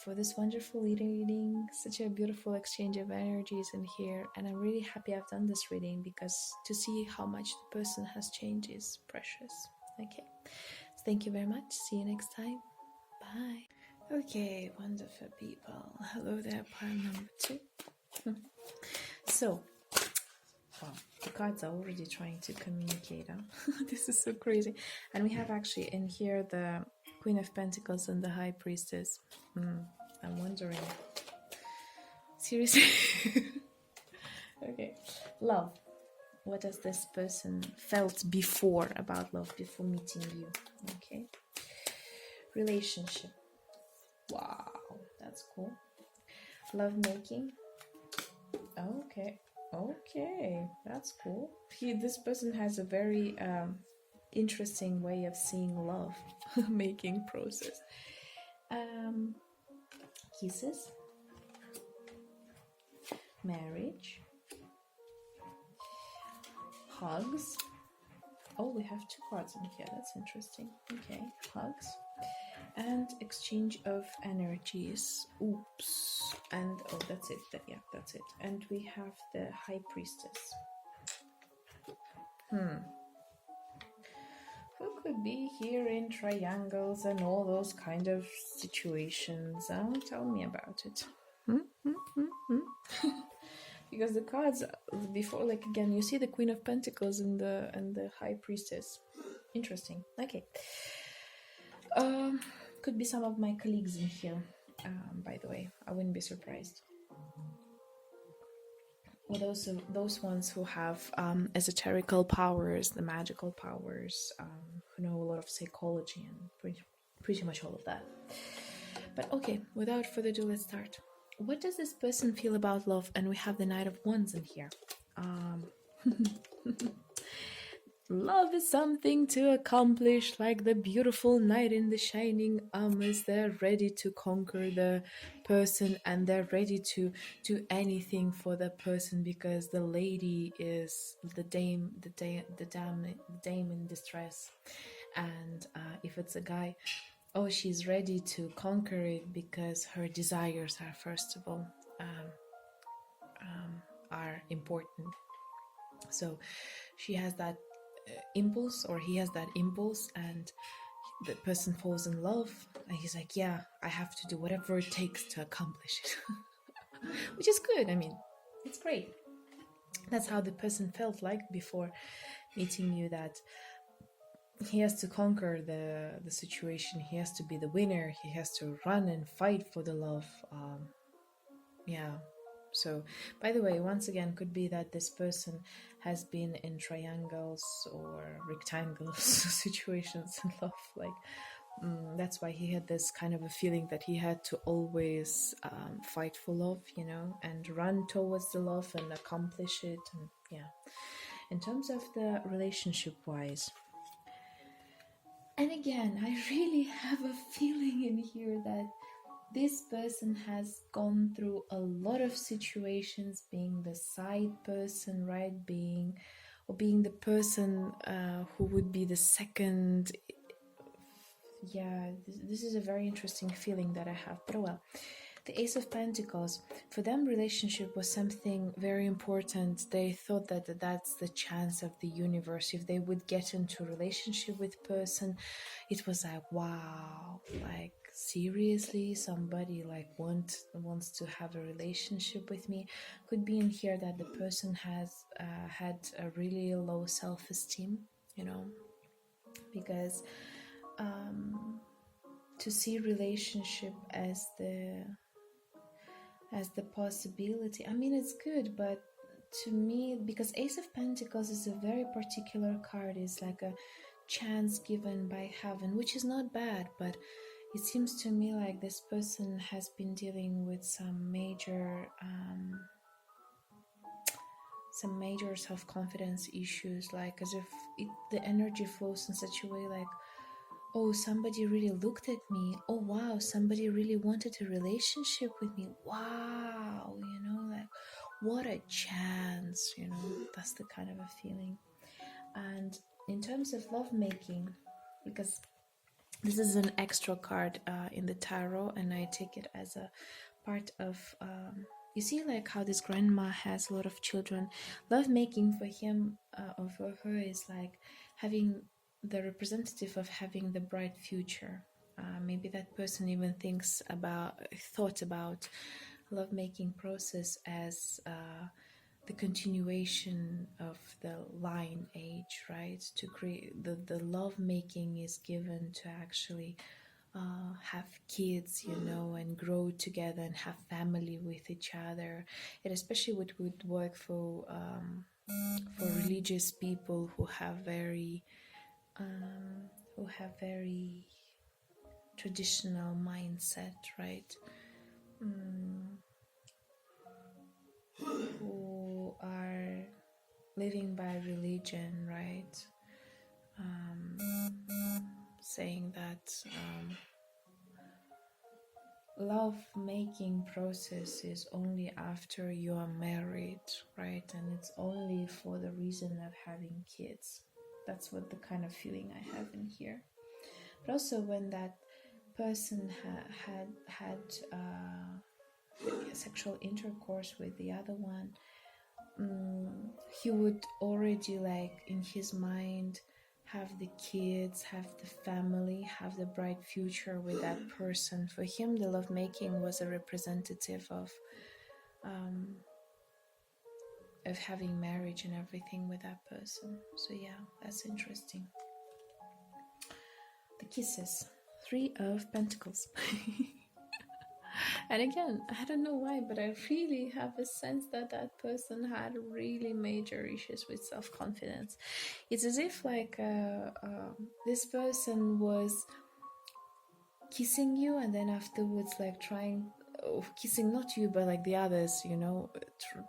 for this wonderful reading. Such a beautiful exchange of energies in here, and I'm really happy I've done this reading, because to see how much the person has changed is precious. Okay? So thank you very much. See you next time. Bye. Okay, wonderful people. Hello there, pile number 2. So, wow, the cards are already trying to communicate. Huh? This is so crazy. And we have actually in here the Queen of Pentacles and the High Priestess. I'm wondering. Seriously? Okay. Love. What does this person felt before about love, before meeting you? Okay. Relationship. Wow, that's cool. Love making. Okay, that's cool. This person has a very interesting way of seeing love making process. Kisses. Marriage. Hugs. Oh, we have 2 cards in here. That's interesting. Okay, hugs. And exchange of energies. Oops. And oh, that's it. Yeah, that's it. And we have the High Priestess. Who could be here in triangles and all those kind of situations? Tell me about it. Because the cards before, like, again, you see the Queen of Pentacles and the High Priestess. Interesting. Okay. Could be some of my colleagues in here, by the way. I wouldn't be surprised. Or those ones who have esoterical powers, the magical powers, who know a lot of psychology and pretty much all of that. But okay, without further ado, let's start. What does this person feel about love? And we have the Knight of Wands in here. Love is something to accomplish, like the beautiful knight in the shining armor. They're ready to conquer the person, and they're ready to do anything for the person, because the lady is the dame in distress. And if it's a guy, oh, she's ready to conquer it, because her desires are, first of all, are important. So she has that impulse, or he has that impulse, and the person falls in love, and he's like, yeah, I have to do whatever it takes to accomplish it. Which is good. I mean, it's great. That's how the person felt like before meeting you, that he has to conquer the situation, he has to be the winner, he has to run and fight for the love. Yeah, So, by the way, once again, could be that this person has been in triangles or rectangles situations in love. Like, that's why he had this kind of a feeling that he had to always fight for love, you know, and run towards the love and accomplish it. And yeah, in terms of the relationship wise, and again, I really have a feeling in here that this person has gone through a lot of situations, being the side person, right? Being the person who would be the second. Yeah, this is a very interesting feeling that I have. But oh well, the Ace of Pentacles, for them, relationship was something very important. They thought that that's the chance of the universe. If they would get into a relationship with person, it was like, wow, like seriously, somebody like wants to have a relationship with me. Could be in here that the person has had a really low self-esteem, you know, because to see relationship as the possibility, I mean, it's good, but to me, because Ace of Pentacles is a very particular card, it's like a chance given by heaven, which is not bad, but it seems to me like this person has been dealing with some major self-confidence issues, like as if the energy flows in such a way like, oh, somebody really looked at me. Oh, wow, somebody really wanted a relationship with me. Wow, you know, like, what a chance, you know, that's the kind of a feeling. And in terms of lovemaking, because this is an extra card in the tarot, and I take it as a part of, you see, like how this grandma has a lot of children. Lovemaking for him or for her is like having the representative of having the bright future. Maybe that person even thought about lovemaking process as the continuation of the line age, right? To create the love making is given to actually have kids, you know, and grow together and have family with each other. It especially would work for religious people who have very traditional mindset, right? Who are living by religion, right? Saying that love making process is only after you are married, right? And it's only for the reason of having kids. That's what the kind of feeling I have in here. But also when that person had sexual intercourse with the other one, he would already, like, in his mind have the kids, have the family, have the bright future with that person. For him, the lovemaking was a representative of having marriage and everything with that person. So yeah, that's interesting. The kisses, 3 of Pentacles. And again, I don't know why, but I really have a sense that that person had really major issues with self-confidence. It's as if like this person was kissing you and then afterwards like trying, kissing not you but like the others, you know,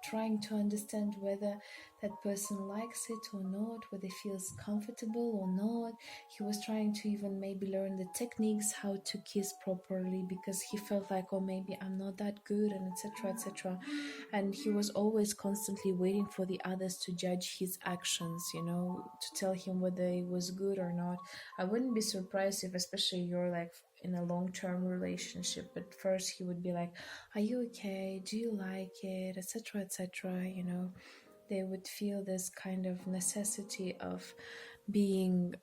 trying to understand whether that person likes it or not, whether he feels comfortable or not. He was trying to even maybe learn the techniques how to kiss properly, because he felt like, oh, maybe I'm not that good, and etc etc. And he was always constantly waiting for the others to judge his actions, you know, to tell him whether it was good or not. I wouldn't be surprised if, especially you're like in a long-term relationship, but first he would be like, are you okay, do you like it, etc etc, you know. They would feel this kind of necessity of being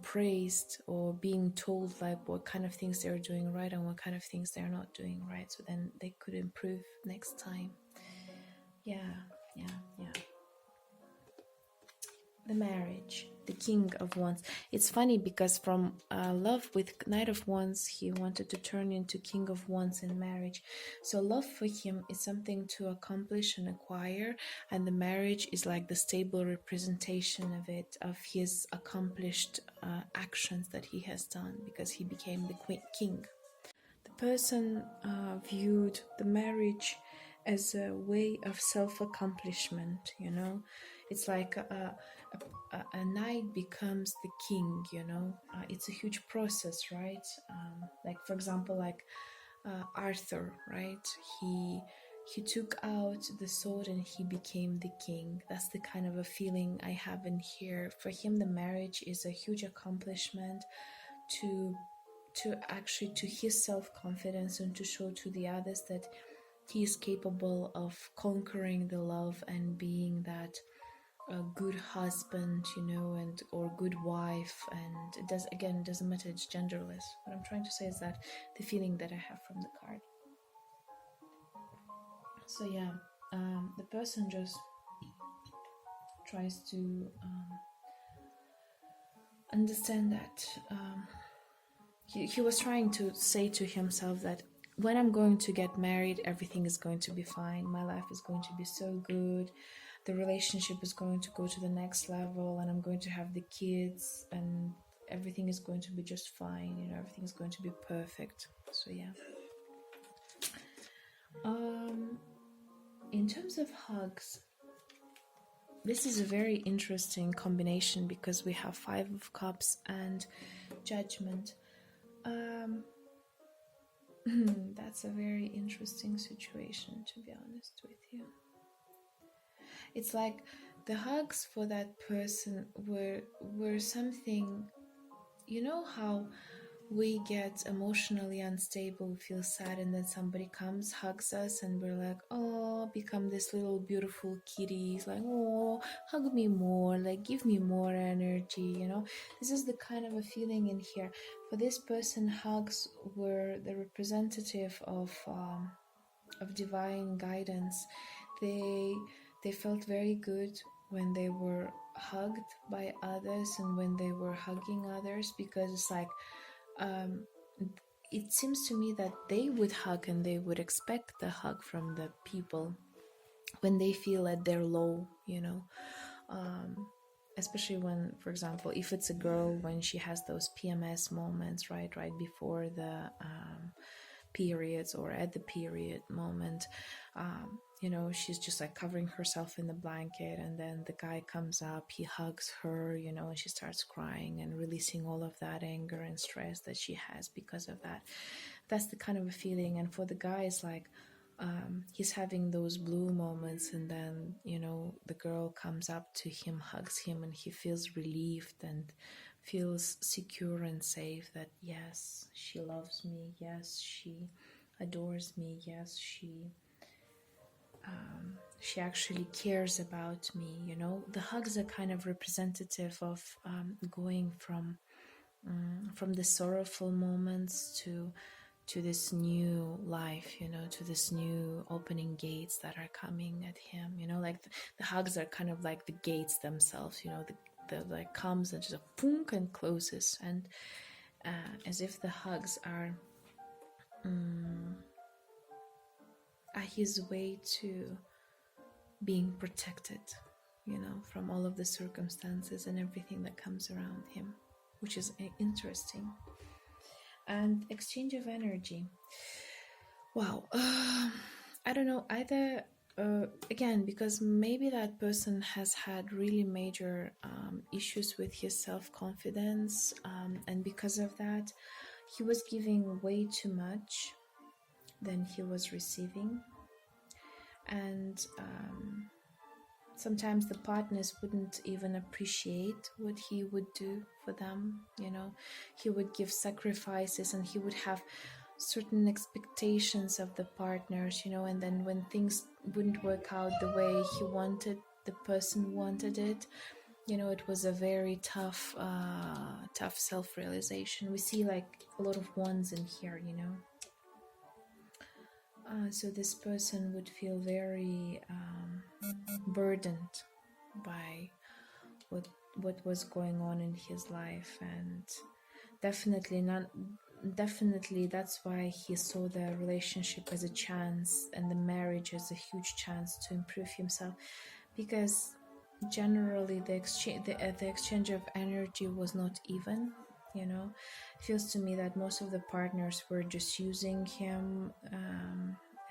praised or being told like what kind of things they're doing right and what kind of things they're not doing right, so then they could improve next time. Yeah. the marriage, the King of Wands. It's funny because from love with Knight of Wands, he wanted to turn into King of Wands in marriage. So love for him is something to accomplish and acquire, and the marriage is like the stable representation of it, of his accomplished actions that he has done, because he became the king. The person viewed the marriage as a way of self-accomplishment, you know. It's like a knight becomes the king, you know. It's a huge process, right? Like, for example, like Arthur, right? He took out the sword and he became the king. That's the kind of a feeling I have in here. For him, the marriage is a huge accomplishment to actually, to his self-confidence, and to show to the others that he is capable of conquering the love and being that a good husband, you know, and or good wife. And it doesn't matter, it's genderless. What I'm trying to say is that the feeling that I have from the card. So yeah, the person just tries to understand that he was trying to say to himself that when I'm going to get married, everything is going to be fine. My life is going to be so good. The relationship is going to go to the next level, and I'm going to have the kids, and everything is going to be just fine. You know, everything is going to be perfect. So yeah. In terms of hugs, this is a very interesting combination because we have Five of Cups and Judgment. That's a very interesting situation, to be honest with you. It's like the hugs for that person were something, you know how we get emotionally unstable, we feel sad, and then somebody comes, hugs us, and we're like, oh, become this little beautiful kitties, like, oh, hug me more, like, give me more energy, you know. This is the kind of a feeling in here. For this person, hugs were the representative of divine guidance. They felt very good when they were hugged by others and when they were hugging others, because it's like it seems to me that they would hug and they would expect the hug from the people when they feel that they're low, you know. Especially when, for example, if it's a girl, when she has those PMS moments, right before the periods or at the period moment, you know, she's just like covering herself in the blanket, and then the guy comes up, he hugs her, you know, and she starts crying and releasing all of that anger and stress that she has because of that. That's the kind of a feeling. And for the guy, it's like he's having those blue moments, and then, you know, the girl comes up to him, hugs him, and he feels relieved and feels secure and safe that yes, she loves me, yes, she adores me, yes, she actually cares about me, you know. The hugs are kind of representative of going from the sorrowful moments to this new life, you know, to this new opening gates that are coming at him, you know. Like the hugs are kind of like the gates themselves, you know, the like comes and just a boom and closes, and as if the hugs are his way to being protected, you know, from all of the circumstances and everything that comes around him, which is interesting. And exchange of energy. Wow. I don't know, either again, because maybe that person has had really major issues with his self-confidence, and because of that he was giving way too much than he was receiving. And sometimes the partners wouldn't even appreciate what he would do for them, you know. He would give sacrifices and he would have certain expectations of the partners, you know, and then when things wouldn't work out the way he wanted, the person wanted it, you know, it was a very tough self-realization. We see like a lot of wands in here, you know. So this person would feel very burdened by what what was going on in his life, and definitely that's why he saw the relationship as a chance and the marriage as a huge chance to improve himself, because generally the exchange of energy was not even. It feels to me that most of the partners were just using him,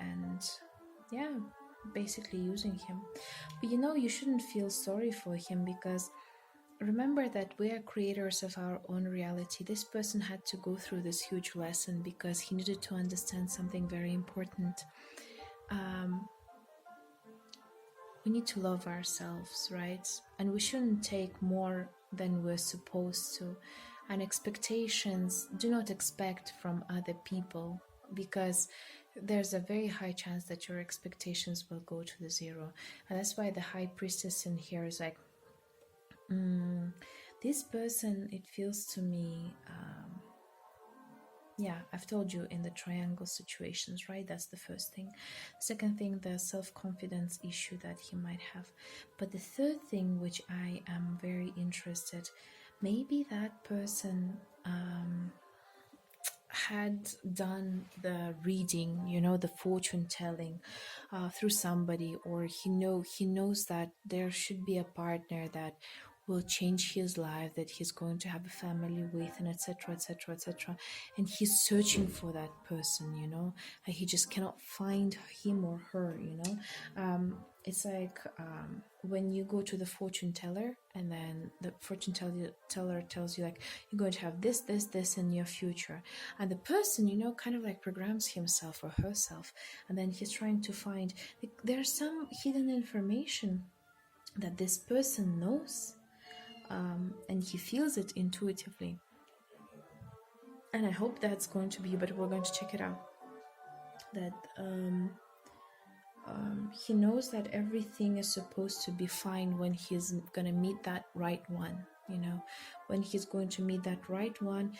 and yeah, basically using him. But you shouldn't feel sorry for him, because remember that we are creators of our own reality. This person had to go through this huge lesson because he needed to understand something very important. We need to love ourselves, right? And we shouldn't take more than we're supposed to. And expectations, do not expect from other people, because there's a very high chance that your expectations will go to the zero. And that's why the High Priestess in here is like, this person, it feels to me, I've told you in the triangle situations, right? That's the first thing. Second thing, the self-confidence issue that he might have. But the third thing, which I am very interested, maybe that person had done the reading, the fortune telling through somebody, or he knows that there should be a partner that will change his life, that he's going to have a family with, and etc, etc, etc, and he's searching for that person, and he just cannot find him or her. It's like when you go to the fortune teller, and then the fortune teller tells you, like, you're going to have this, this, this in your future, and the person, kind of like programs himself or herself, and then he's trying to find, like, there's some hidden information that this person knows, and he feels it intuitively. And I hope that's going to be, but we're going to check it out, that he knows that everything is supposed to be fine when he's gonna meet that right one. When he's going to meet that right one,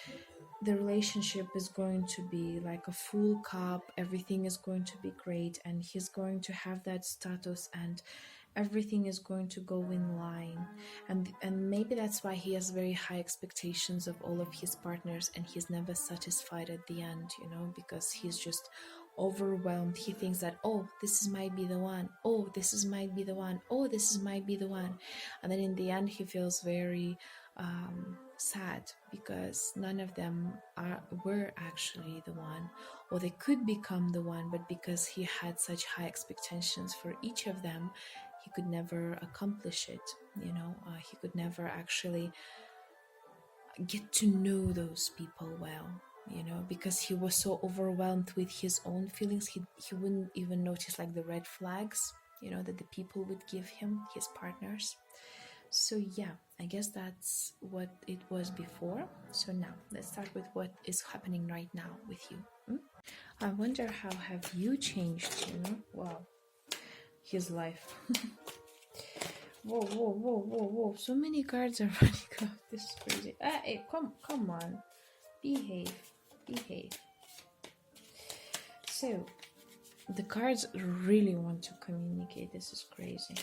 the relationship is going to be like a full cup, everything is going to be great, and he's going to have that status, and everything is going to go in line, and maybe that's why he has very high expectations of all of his partners, and he's never satisfied at the end, because he's just overwhelmed. He thinks that, oh, this might be the one, oh, this might be the one, oh, this might be the one, and then in the end he feels very sad, because none of them were actually the one, or they could become the one, but because he had such high expectations for each of them, he could never accomplish it. He could never actually get to know those people well, because he was so overwhelmed with his own feelings. He wouldn't even notice, like, the red flags, that the people would give him, his partners. So yeah, I guess that's what it was before. So now let's start with what is happening right now with you. I wonder how have you changed, Wow, his life. Whoa, so many cards are running out. This is crazy. Hey, come on, behave. So the cards really want to communicate. This is crazy.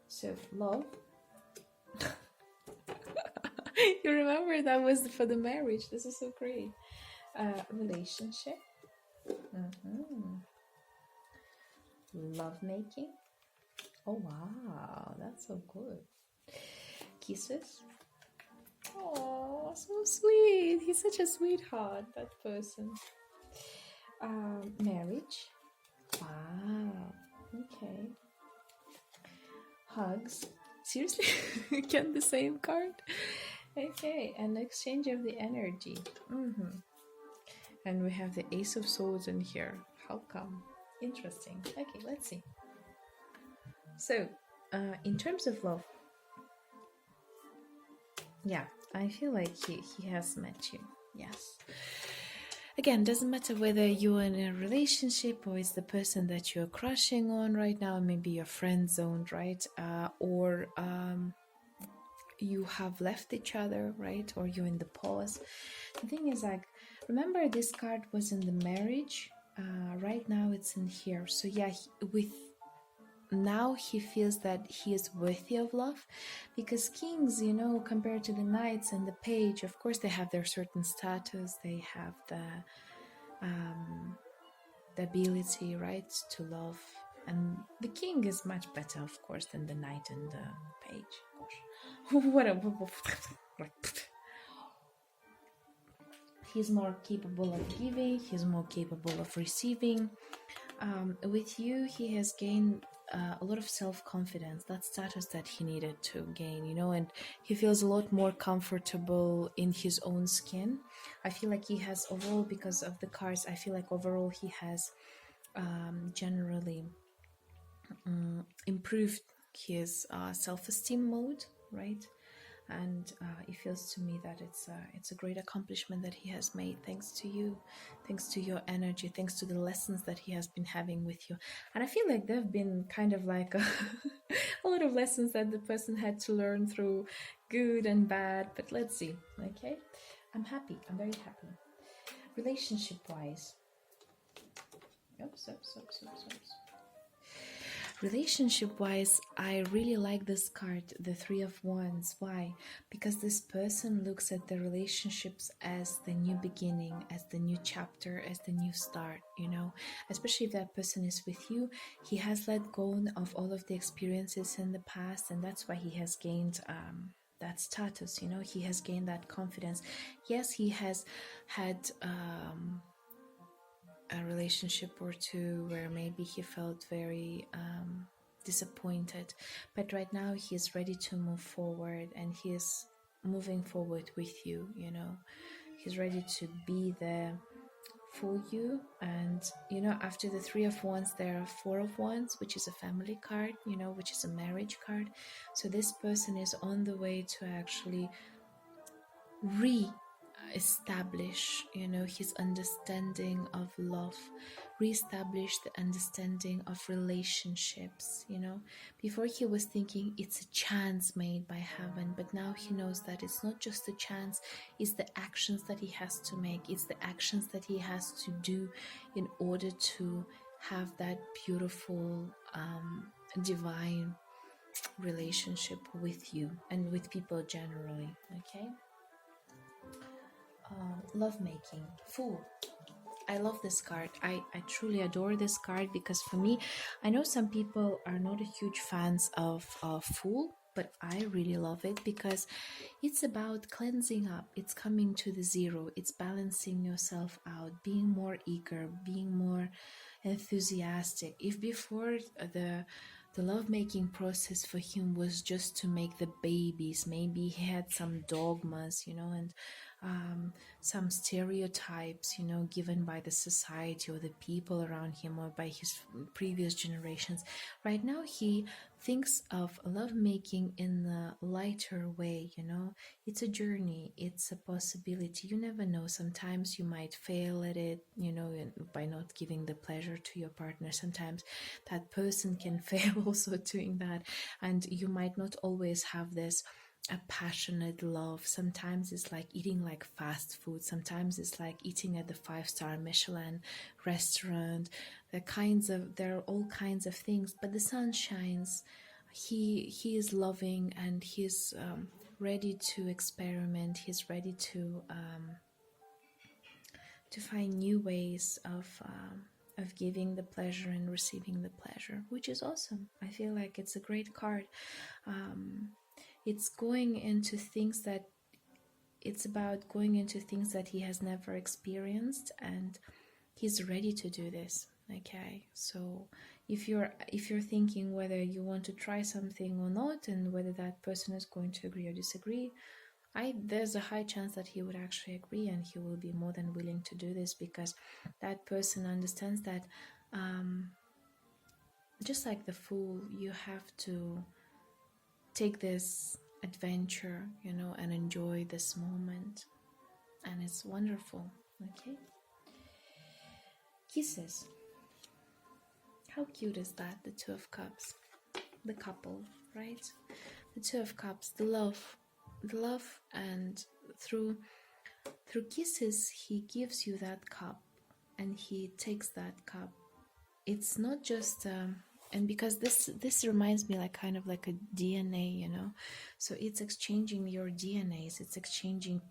So love. You remember that was for the marriage. This is so great. Relationship. Love making. Oh wow, that's so good. Kisses. Oh, so sweet. He's such a sweetheart, that person. Marriage. Wow. Okay. Hugs. Seriously? Again, the same card? Okay, and exchange of the energy. And we have the Ace of Swords in here. How come? Interesting. Okay, let's see. So, in terms of love, yeah, I feel like he has met you. Yes. Again, doesn't matter whether you're in a relationship or it's the person that you're crushing on right now, maybe you're friend zoned, right? Or you have left each other, right? Or you're in the pause. The thing is, like, remember this card was in the marriage. Right now it's in here. So yeah, with now he feels that he is worthy of love, because kings, you know, compared to the knights and the page, of course they have their certain status, they have the ability, right, to love, and the king is much better, of course, than the knight and the page. Gosh, what a he's more capable of giving, he's more capable of receiving. With you, he has gained a lot of self-confidence, that status that he needed to gain, you know, and he feels a lot more comfortable in his own skin. I feel like he has overall, because of the cards, I feel like overall he has generally improved his self-esteem mode, right? And it feels to me that it's a great accomplishment that he has made, thanks to you, thanks to your energy, thanks to the lessons that he has been having with you. And I feel like there have been kind of like a lot of lessons that the person had to learn through good and bad, but let's see. Okay, I'm happy, I'm very happy. Relationship wise, relationship wise, I really like this card, the Three of Wands. Why? Because this person looks at the relationships as the new beginning, as the new chapter, as the new start, you know. Especially if that person is with you, he has let go of all of the experiences in the past, and that's why he has gained that status, you know. He has gained that confidence. Yes, he has had a relationship or two where maybe he felt very disappointed, but right now he is ready to move forward, and he is moving forward with you, you know. He's ready to be there for you. And you know, after the Three of Wands, there are Four of Wands, which is a family card, you know, which is a marriage card. So this person is on the way to actually establish, you know, his understanding of love, reestablish the understanding of relationships, you know. Before he was thinking it's a chance made by heaven, but now he knows that it's not just a chance, it's the actions that he has to make, it's the actions that he has to do in order to have that beautiful divine relationship with you and with people generally. Okay, lovemaking, Fool. I love this card. I truly adore this card, because for me, I know some people are not a huge fans of Fool, but I really love it because it's about cleansing up. It's coming to the zero. It's balancing yourself out, being more eager, being more enthusiastic. If before the lovemaking process for him was just to make the babies, maybe he had some dogmas, you know, and some stereotypes, you know, given by the society or the people around him or by his previous generations. Right now he thinks of lovemaking in a lighter way, you know. It's a journey, it's a possibility. You never know, sometimes you might fail at it, you know, by not giving the pleasure to your partner. Sometimes that person can fail also doing that, and you might not always have this a passionate love. Sometimes it's like eating like fast food, sometimes it's like eating at the 5-star Michelin restaurant. There are all kinds of things, but the sun shines. He is loving, and he's ready to experiment. He's ready to find new ways of giving the pleasure and receiving the pleasure, which is awesome. I feel like it's a great card. It's about going into things that he has never experienced, and he's ready to do this. Okay, so if you're thinking whether you want to try something or not, and whether that person is going to agree or disagree, there's a high chance that he would actually agree, and he will be more than willing to do this, because that person understands that just like the Fool, you have to take this adventure, you know, and enjoy this moment, and it's wonderful. Okay, kisses. How cute is that? The Two of Cups, the couple, right? The Two of Cups, the love, and through kisses he gives you that cup, and he takes that cup. It's not just And because this reminds me like kind of like a DNA, you know, so it's exchanging your DNAs, it's exchanging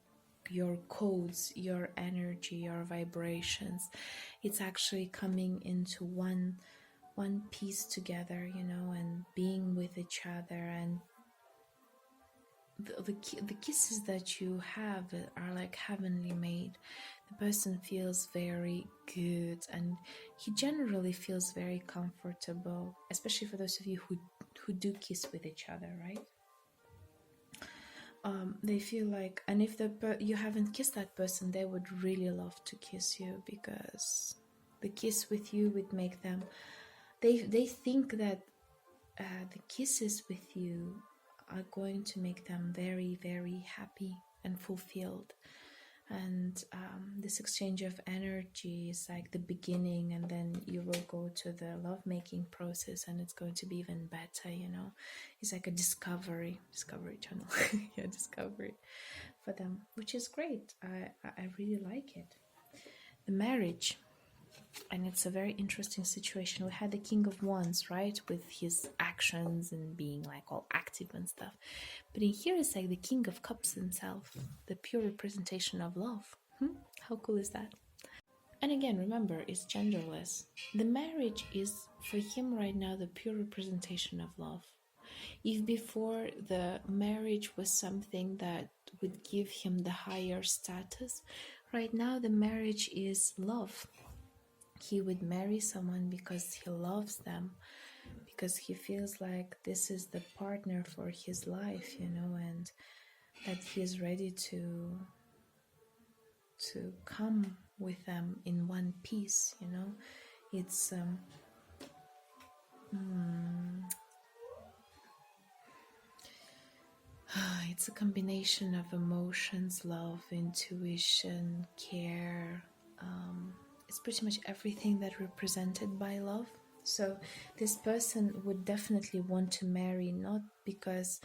your codes, your energy, your vibrations. It's actually coming into one piece together, you know, and being with each other. And the kisses that you have are like heavenly made. The person feels very good, and he generally feels very comfortable, especially for those of you who do kiss with each other, right? They feel like, and if you haven't kissed that person, they would really love to kiss you, because the kiss with you would make them, they think that the kisses with you are going to make them very, very happy and fulfilled. And this exchange of energy is like the beginning, and then you will go to the lovemaking process, and it's going to be even better, you know. It's like a discovery channel. Yeah, discovery for them, which is great. I really like it. The marriage, and it's a very interesting situation. We had the King of Wands, right, with his actions and being like all active and stuff. But in here, it's like the King of Cups himself, the pure representation of love. How cool is that? And again, remember, it's genderless. The marriage is, for him right now, the pure representation of love. If before the marriage was something that would give him the higher status, right now the marriage is love. He would marry someone because he loves them, because he feels like this is the partner for his life, you know, and that he is ready to come with them in one piece, you know. It's it's a combination of emotions, love, intuition, care. It's pretty much everything that represented by love. So this person would definitely want to marry, not because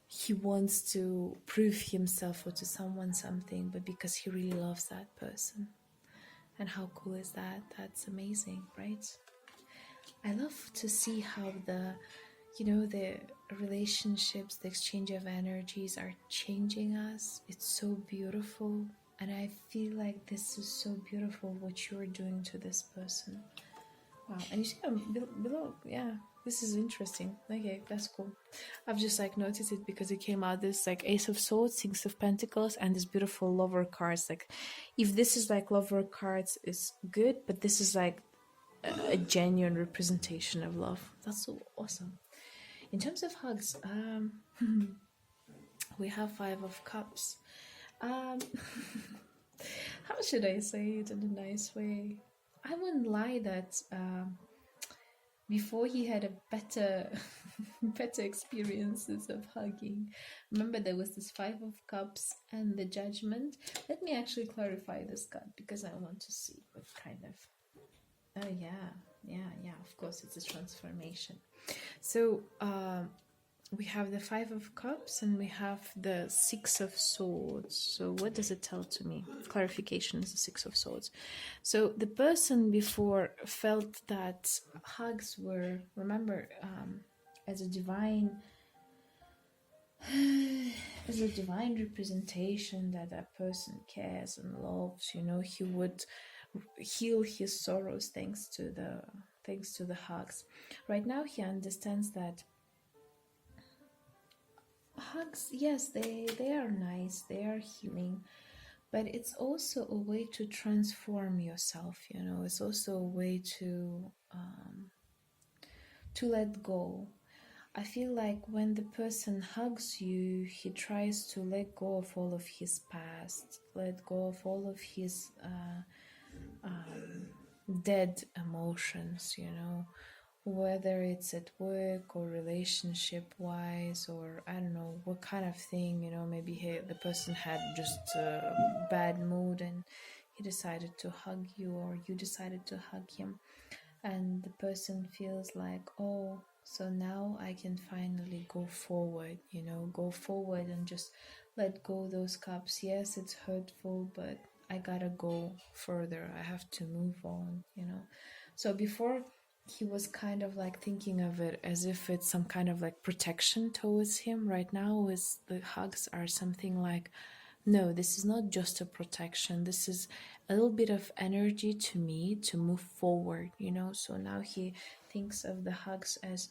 he wants to prove himself or to someone something, but because he really loves that person. And how cool is that? That's amazing, right? I love to see how the relationships, the exchange of energies are changing us. It's so beautiful. And I feel like this is so beautiful what you're doing to this person. Wow. And you see below, yeah, this is interesting. Okay, that's cool. I've just like noticed it because it came out this like Ace of Swords, Six of Pentacles, and this beautiful lover cards. Like, if this is like lover cards is good, but this is like a genuine representation of love. That's so awesome. In terms of hugs, we have Five of Cups. How should I say it in a nice way? I wouldn't lie that before he had a better experiences of hugging. Remember, there was this Five of Cups and the Judgment. Let me actually clarify this card because I want to see what kind of... Oh yeah, of course, it's a transformation. So we have the Five of Cups and we have the Six of Swords. So what does it tell to me? Clarification is the Six of Swords. So the person before felt that hugs were, remember, as a divine representation that that person cares and loves, you know, he would heal his sorrows thanks to the hugs. Right now he understands that hugs, yes, they are nice, they are healing, but it's also a way to transform yourself, you know. It's also a way to let go. I feel like when the person hugs you, he tries to let go of all of his past, let go of all of his dead emotions, you know, whether it's at work or relationship wise, or I don't know what kind of thing, you know. Maybe the person had just a bad mood and he decided to hug you, or you decided to hug him, and the person feels like, oh, so now I can finally go forward, you know, go forward and just let go those cups. Yes, it's hurtful, but I gotta go further. I have to move on, you know. So before he was kind of like thinking of it as if it's some kind of like protection towards him. Right now is the hugs are something like, no, this is not just a protection, this is a little bit of energy to me to move forward, you know. So now he thinks of the hugs as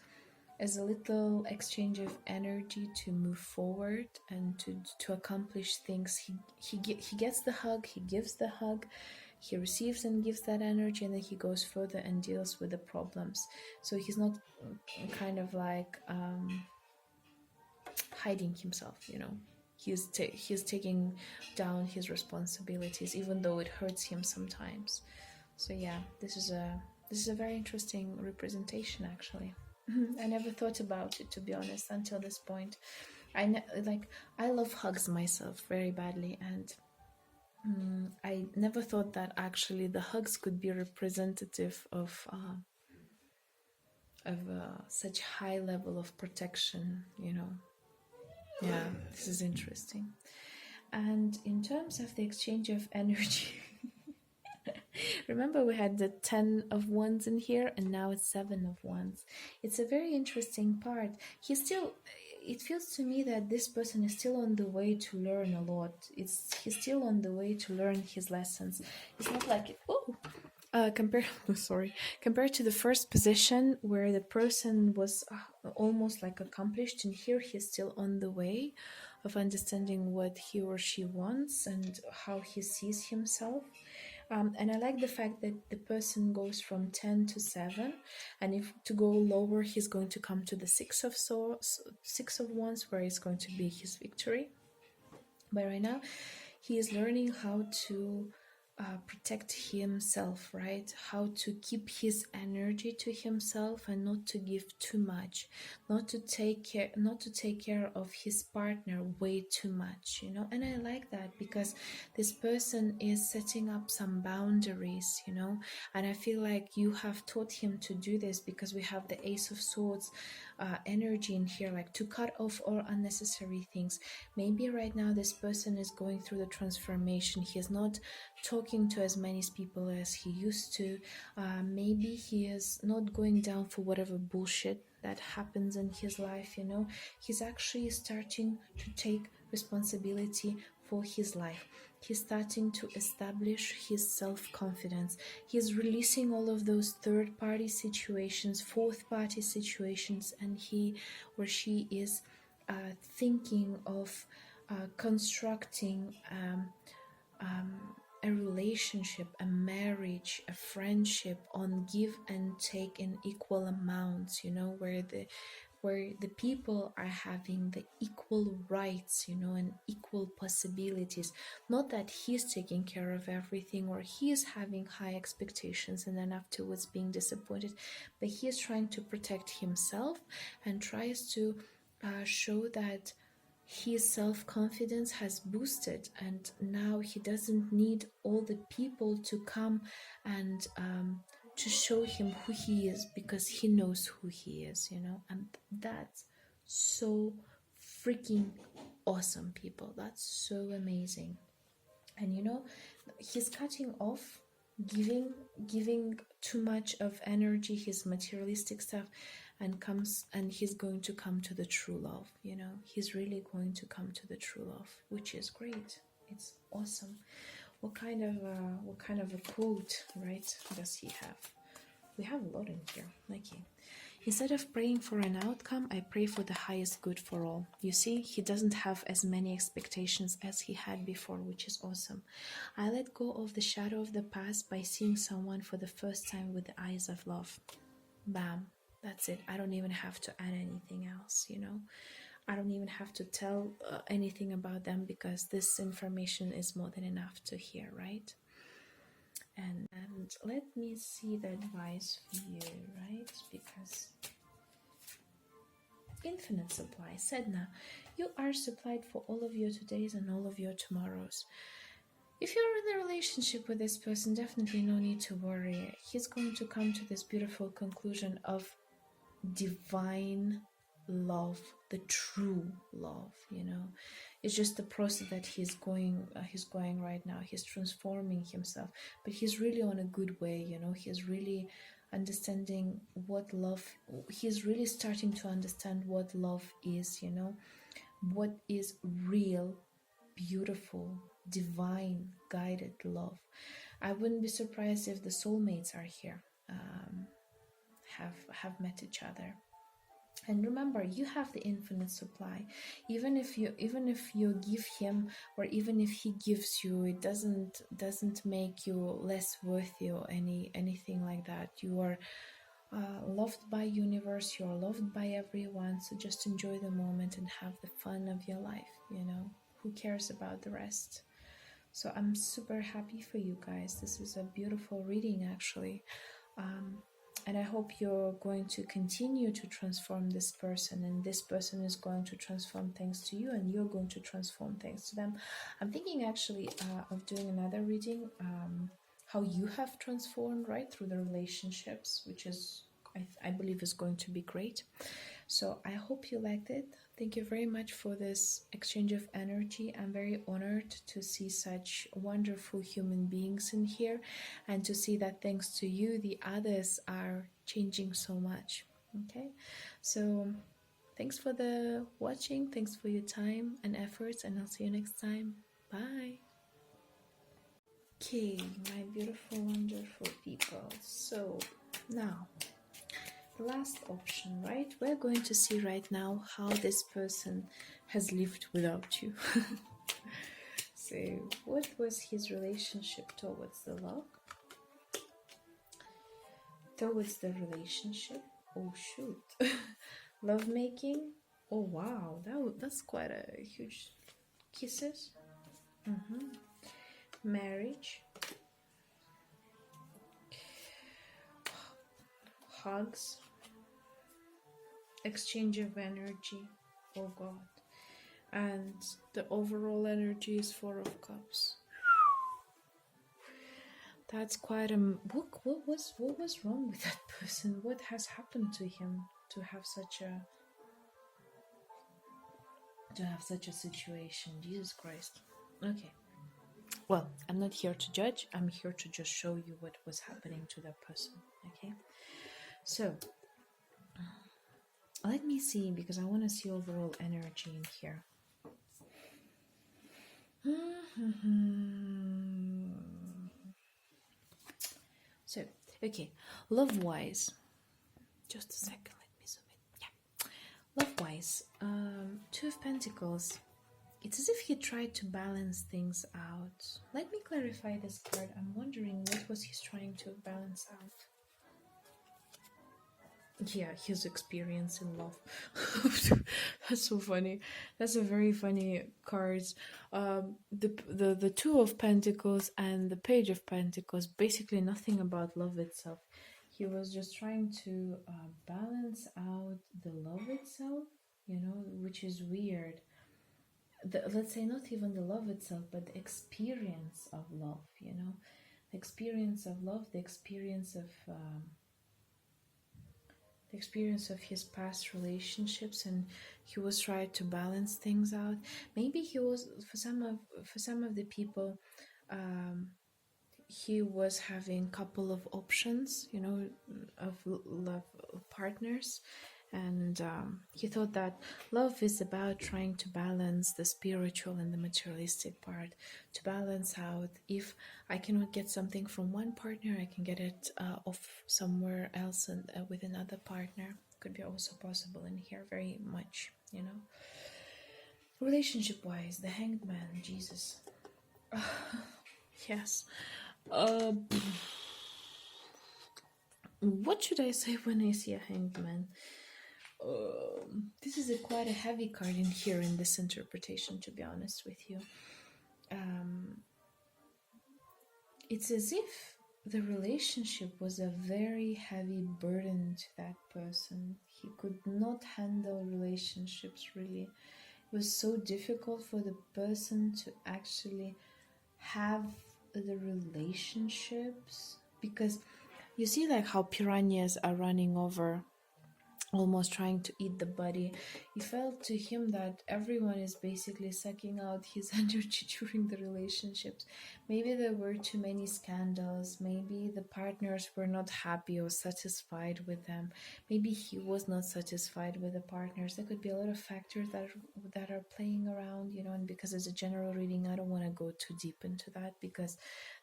a little exchange of energy to move forward and to accomplish things. He gets the hug, he gives the hug, he receives and gives that energy, and then he goes further and deals with the problems. So he's not kind of like hiding himself, you know. He's taking down his responsibilities, even though it hurts him sometimes. So yeah, this is a very interesting representation, actually. I never thought about it, to be honest, until this point. I love hugs myself very badly, and I never thought that actually the hugs could be representative of such high level of protection, you know. Yeah, this is interesting. And in terms of the exchange of energy, remember we had the 10 of wands in here, and now it's 7 of wands. It's a very interesting part. It feels to me that this person is still on the way to learn a lot. He's still on the way to learn his lessons. It's not like compared to the first position where the person was almost like accomplished, and here he's still on the way of understanding what he or she wants and how he sees himself. And I like the fact that the person goes from 10 to 7, and if to go lower, he's going to come to the 6 of wands, where it's going to be his victory. But right now, he is learning how to protect himself, right? How to keep his energy to himself and not to give too much, not to take care of his partner way too much, you know. And I like that because this person is setting up some boundaries, you know. And I feel like you have taught him to do this, because we have the Ace of Swords energy in here, like to cut off all unnecessary things. Maybe right now this person is going through the transformation. He is not talking to as many people as he used to. Maybe he is not going down for whatever bullshit that happens in his life, you know. He's actually starting to take responsibility for his life. He's starting to establish his self-confidence. He's releasing all of those third-party situations, fourth-party situations, and he or she is thinking of constructing a relationship, a marriage, a friendship on give and take in equal amounts, you know, where the people are having the equal rights, you know, and equal possibilities. Not that he's taking care of everything, or he's having high expectations and then afterwards being disappointed, but he is trying to protect himself and tries to show that his self-confidence has boosted, and now he doesn't need all the people to come and to show him who he is, because he knows who he is, you know. And that's so freaking awesome, people. That's so amazing. And you know, he's cutting off giving too much of energy, his materialistic stuff, and he's going to come to the true love, you know. He's really going to come to the true love, which is great. It's awesome. What kind of a quote, right, does he have? We have a lot in here. Okay. Instead of praying for an outcome, I pray for the highest good for all. You see, he doesn't have as many expectations as he had before, which is awesome. I let go of the shadow of the past by seeing someone for the first time with the eyes of love. Bam. That's it. I don't even have to add anything else, you know. I don't even have to tell anything about them, because this information is more than enough to hear, right? And let me see the advice for you, right? Because infinite supply. Sedna, you are supplied for all of your todays and all of your tomorrows. If you're in a relationship with this person, definitely no need to worry. He's going to come to this beautiful conclusion of divine love, the true love, you know. It's just the process that he's going right now. He's transforming himself, but he's really on a good way, you know. He's really understanding what love, he's really starting to understand what love is, you know, what is real, beautiful, divine, guided love. I wouldn't be surprised if the soulmates are here, have met each other. And remember, you have the infinite supply. Even if you give him, or even if he gives you, it doesn't make you less worthy or anything like that. You are loved by universe, you are loved by everyone, so just enjoy the moment and have the fun of your life, you know. Who cares about the rest? So I'm super happy for you guys. This is a beautiful reading, actually. And I hope you're going to continue to transform this person, and this person is going to transform things to you, and you're going to transform things to them. I'm thinking actually of doing another reading, how you have transformed, right, through the relationships, which is, I believe, is going to be great. So I hope you liked it. Thank you very much for this exchange of energy. I'm very honored to see such wonderful human beings in here, and to see that thanks to you, the others are changing so much. Okay, so thanks for the watching. Thanks for your time and efforts, and I'll see you next time. Bye. Okay, my beautiful, wonderful people. So now, the last option, right? We're going to see right now how this person has lived without you. So what was his relationship towards the love? Towards the relationship? Oh shoot. Lovemaking? Oh wow, that's quite a huge... Kisses? Marriage? Hugs? Exchange of energy? Oh god. And the overall energy is Four of Cups. That's quite a... What was wrong with that person? What has happened to him to have such a situation? Jesus Christ. Okay. Well, I'm not here to judge. I'm here to just show you what was happening to that person. Okay. So let me see, because I want to see overall energy in here. So, okay, love-wise, just a second, let me zoom in. Yeah, love-wise, Two of Pentacles. It's as if he tried to balance things out. Let me clarify this card. I'm wondering what was he trying to balance out. Yeah, his experience in love. That's so funny. That's a very funny cards. The Two of Pentacles and the Page of Pentacles, basically nothing about love itself. He was just trying to balance out the love itself, you know, which is weird. Let's say not even the love itself, but the experience of love, you know, the experience of love, the experience of his past relationships, and he was trying to balance things out. Maybe he was, for some of the people, he was having a couple of options, you know, of love partners, and he thought that love is about trying to balance the spiritual and the materialistic part, to balance out, if I cannot get something from one partner, I can get it off somewhere else, and with another partner. Could be also possible in here, very much, you know. Relationship wise, the Hanged Man. Jesus. Yes. What should I say when I see a Hanged Man? This is quite a heavy card in here in this interpretation, to be honest with you. It's as if the relationship was a very heavy burden to that person. He could not handle relationships, really. It was so difficult for the person to actually have the relationships, because you see like how piranhas are running over almost trying to eat the body. It felt to him that everyone is basically sucking out his energy during the relationships. Maybe there were too many scandals. Maybe the partners were not happy or satisfied with them. Maybe he was not satisfied with the partners. There could be a lot of factors that are playing around, and because it's a general reading, I don't want to go too deep into that, because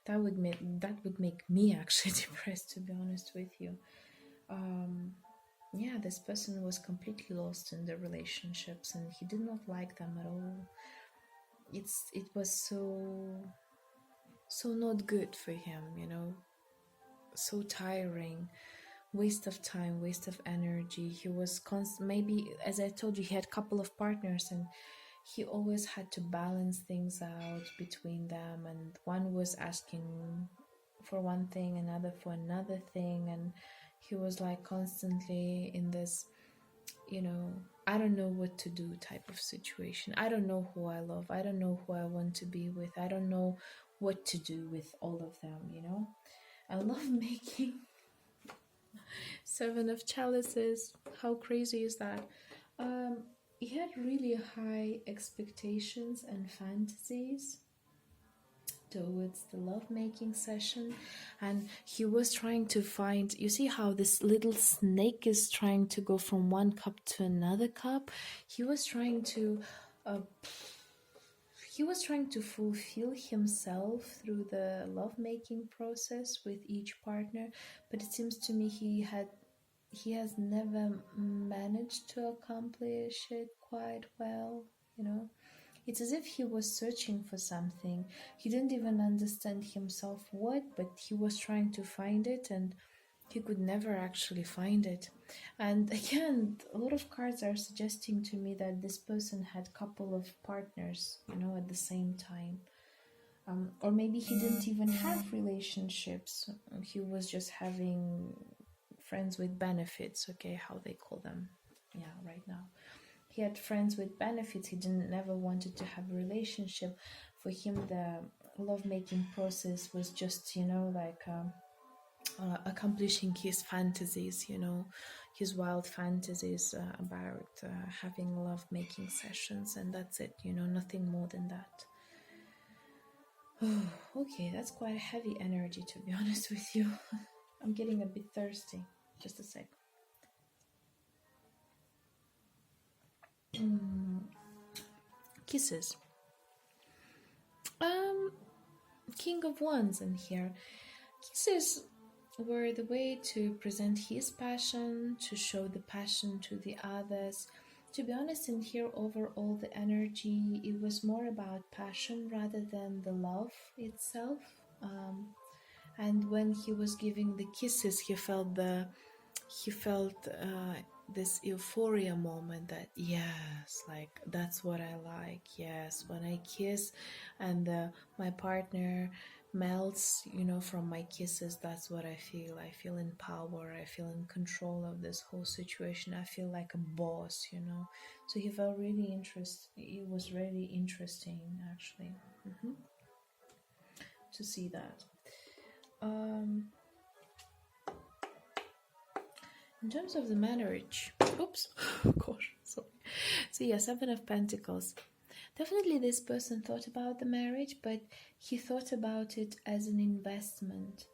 that would make me actually depressed, to be honest with you. Yeah, this person was completely lost in the relationships and he did not like them at all. It was so not good for him, so tiring, waste of time, waste of energy. He was maybe, as I told you, he had a couple of partners and he always had to balance things out between them, and one was asking for one thing, another for another thing, and he was like constantly in this, I don't know what to do type of situation. I don't know who I love. I don't know who I want to be with. I don't know what to do with all of them. I love making Seven of Chalices. How crazy is that? He had really high expectations and fantasies towards the lovemaking session, and he was trying to find, you see how this little snake is trying to go from one cup to another cup. He was trying to fulfill himself through the lovemaking process with each partner, but it seems to me he has never managed to accomplish it quite well. It's as if he was searching for something. He didn't even understand himself what, but he was trying to find it, and he could never actually find it. And again, a lot of cards are suggesting to me that this person had a couple of partners, at the same time. Or maybe he didn't even have relationships. He was just having friends with benefits, okay, how they call them, right now. He had friends with benefits. He never wanted to have a relationship. For him, the lovemaking process was just, accomplishing his fantasies, his wild fantasies about having lovemaking sessions, and that's it, nothing more than that. Oh, okay, that's quite a heavy energy, to be honest with you. I'm getting a bit thirsty. Just a sec. Kisses. King of Wands in here. Kisses were the way to present his passion, to show the passion to the others. To be honest, in here, overall, the energy, it was more about passion rather than the love itself. And when he was giving the kisses, he felt this euphoria moment that, yes, like that's what I like. Yes, when I kiss and my partner melts, from my kisses, that's what I feel. I feel in power. I feel in control of this whole situation. I feel like a boss. So he felt really it was really interesting, actually, to see that. In terms of the marriage, oops, gosh, sorry. So yeah, Seven of Pentacles. Definitely this person thought about the marriage, but he thought about it as an investment,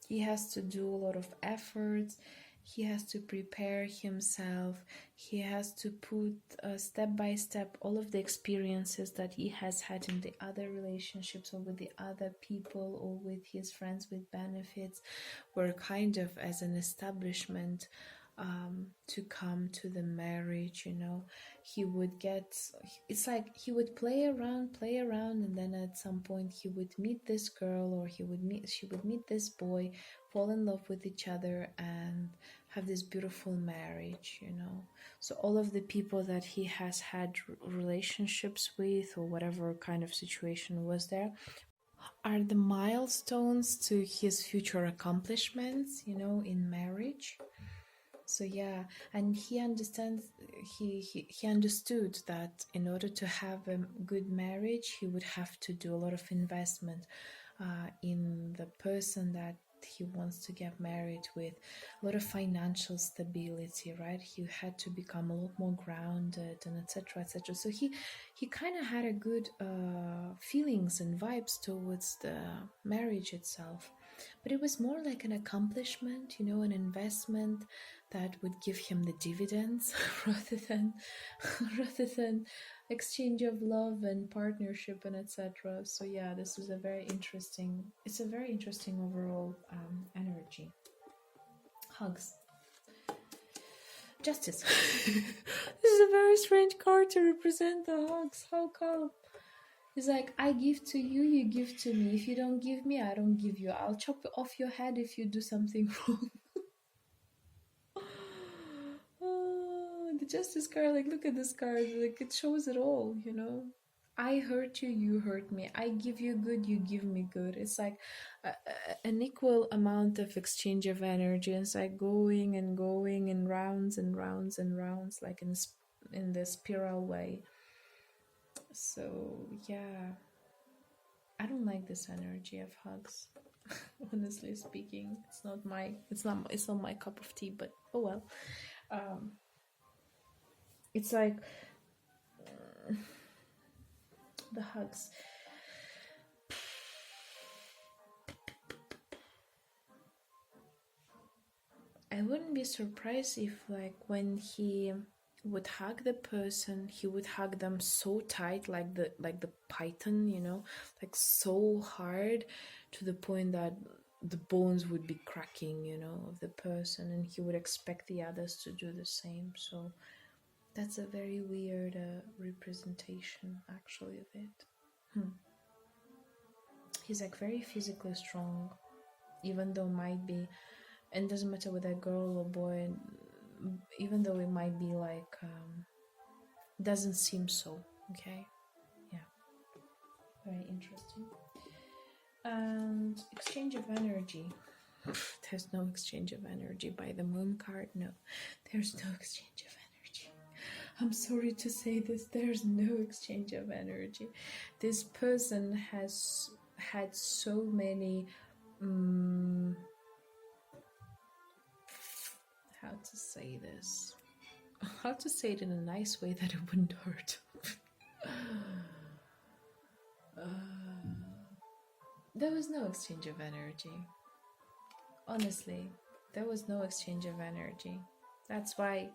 he has to do a lot of efforts. He has to prepare himself. He has to put step by step all of the experiences that he has had in the other relationships or with the other people or with his friends with benefits were kind of as an establishment to come to the marriage. He would it's like he would play around, and then at some point he would meet this girl, or she would meet this boy, fall in love with each other, and have this beautiful marriage. So all of the people that he has had relationships with, or whatever kind of situation was there, are the milestones to his future accomplishments, in marriage. So yeah, and he understands. He understood that in order to have a good marriage, he would have to do a lot of investment in the person that he wants to get married with a lot of financial stability, right? He had to become a lot more grounded and etc etc. So he kind of had a good feelings and vibes towards the marriage itself, but it was more like an accomplishment, you know, an investment that would give him the dividends rather than exchange of love and partnership and etc. So yeah, this is a very interesting, it's a very interesting overall energy. Hugs. Justice. This is a very strange card to represent the hugs. How come? It's like, I give to you, you give to me. If you don't give me, I don't give you. I'll chop off your head if you do something wrong. Oh, the Justice card, like, look at this card. Like, it shows it all, you know. I hurt you, you hurt me. I give you good, you give me good. It's like an equal amount of exchange of energy. It's like going and going in rounds and rounds and rounds, like in the spiral way. So yeah, I don't like this energy of hugs. Honestly speaking, it's not my cup of tea. But oh well. It's like the hugs. I wouldn't be surprised if, like, when he would hug the person, he would hug them so tight, like the python, you know, like so hard to the point that the bones would be cracking, you know, of the person, and he would expect the others to do the same. So that's a very weird representation, actually, of it. He's like very physically strong, even though might be, and doesn't matter whether girl or boy, even though it might be like doesn't seem so. Okay, yeah, very interesting. And exchange of energy. There's no exchange of energy by the moon card. No, there's no exchange of energy. I'm sorry to say this, there's no exchange of energy. This person has had so many how to say this? How to say it in a nice way that it wouldn't hurt? There was no exchange of energy. Honestly, there was no exchange of energy. That's why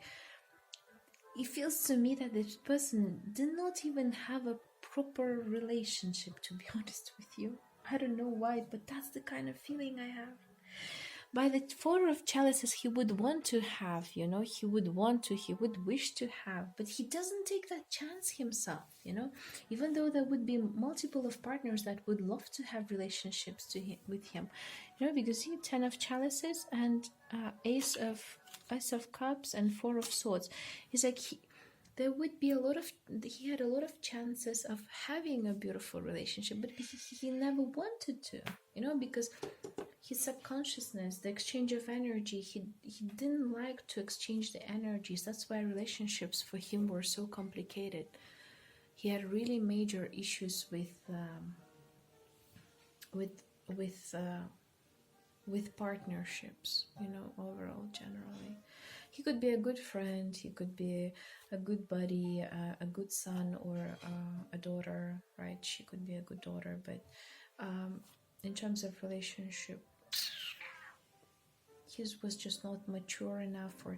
it feels to me that this person did not even have a proper relationship, to be honest with you. I don't know why, but that's the kind of feeling I have. By the Four of Chalices, he would want to have, you know, he would wish to have, but he doesn't take that chance himself, you know, even though there would be multiple of partners that would love to have relationships with him, you know, because he 10 of Chalices and Ace of Cups and 4 of Swords. He's like, there would be he had a lot of chances of having a beautiful relationship, but he never wanted to, you know, because his subconsciousness, the exchange of energy, he didn't like to exchange the energies. That's why relationships for him were so complicated. He had really major issues with partnerships, you know, overall, generally. He could be a good friend, he could be a good buddy, a good son, or a daughter, right? She could be a good daughter, but in terms of relationship, his was just not mature enough, or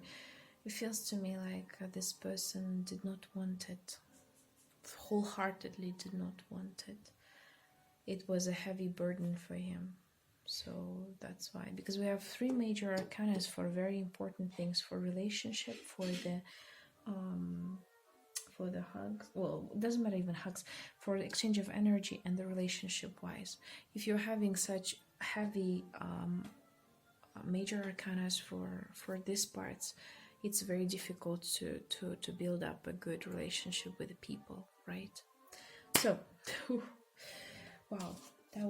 it feels to me like this person did not want it, wholeheartedly did not want it. It was a heavy burden for him. So that's why, because we have 3 major arcanas for very important things, for relationship, for the hugs, well, it doesn't matter, even hugs, for the exchange of energy and the relationship wise. If you're having such heavy major arcanas for these parts, it's very difficult to build up a good relationship with the people, right? So wow, that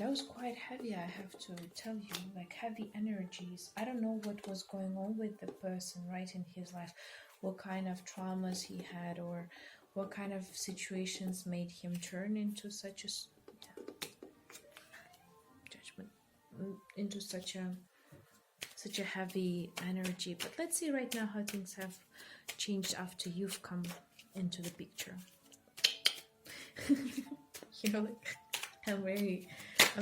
was quite heavy, I have to tell you, like heavy energies. I don't know what was going on with the person, right, in his life, what kind of traumas he had, or what kind of situations made him turn into such a judgment. into such a heavy energy. But let's see right now how things have changed after you've come into the picture. You know, like, I'm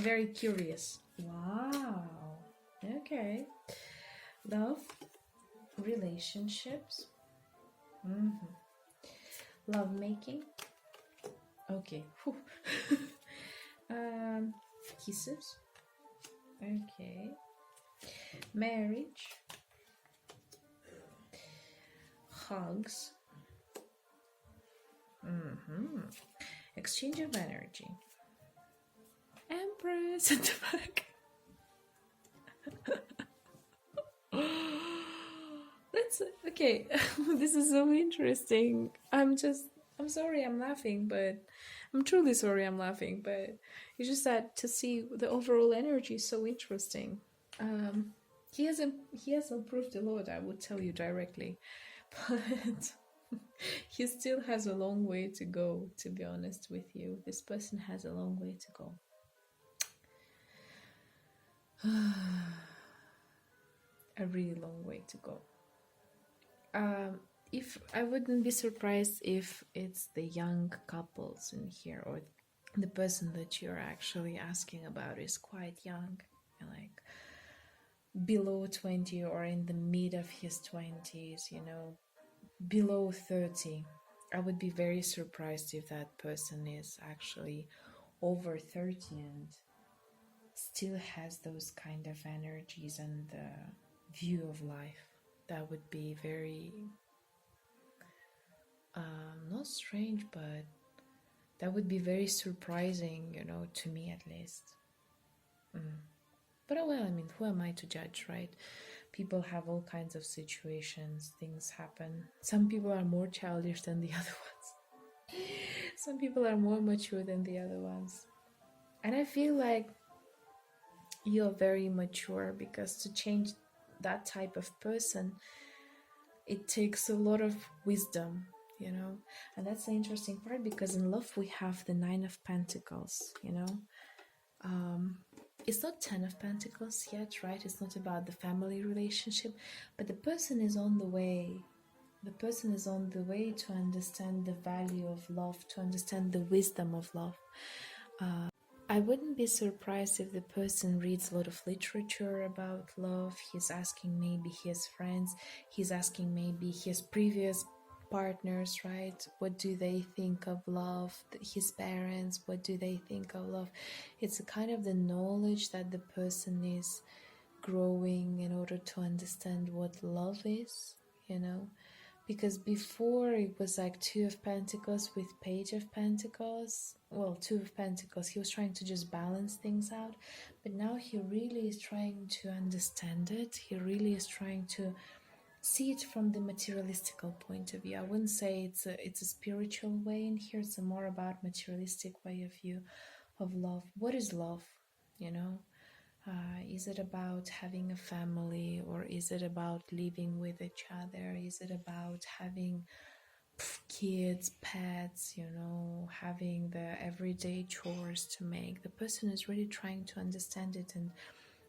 very curious. Wow. Okay. Love, relationships, love making. Okay. Kisses. Okay. Marriage. Hugs. Exchange of energy. Empress at the back. That's okay. This is so interesting. I'm sorry I'm laughing, but I'm truly sorry I'm laughing, but it's just that to see the overall energy is so interesting. He has improved a lot, I would tell you directly, but he still has a long way to go, to be honest with you. This person has a long way to go. A really long way to go. If I wouldn't be surprised if it's the young couples in here, or the person that you're actually asking about is quite young, like below 20 or in the mid of his 20s, you know, below 30. I would be very surprised if that person is actually over 30 and still has those kind of energies and view of life. That would be very not strange, but that would be very surprising, you know, to me at least. But oh well, I mean, who am I to judge, right? People have all kinds of situations, things happen. Some people are more childish than the other ones. Some people are more mature than the other ones. And I feel like you're very mature, because to change that type of person, it takes a lot of wisdom, you know. And that's the interesting part, because in love we have the 9 of Pentacles, you know. It's not 10 of Pentacles yet, right? It's not about the family relationship, but the person is on the way. The person is on the way to understand the value of love, to understand the wisdom of love. I wouldn't be surprised if the person reads a lot of literature about love. He's asking maybe his friends, he's asking maybe his previous partners, right? What do they think of love? His parents, what do they think of love? It's a kind of the knowledge that the person is growing in order to understand what love is, you know. Because before it was like 2 of Pentacles with Page of Pentacles. Well, 2 of Pentacles. He was trying to just balance things out. But now he really is trying to understand it. He really is trying to see it from the materialistical point of view. I wouldn't say it's a spiritual way in here. It's a more about materialistic way of view of love. What is love? You know? Is it about having a family, or is it about living with each other? Is it about having kids, pets, you know, having the everyday chores to make? The person is really trying to understand it and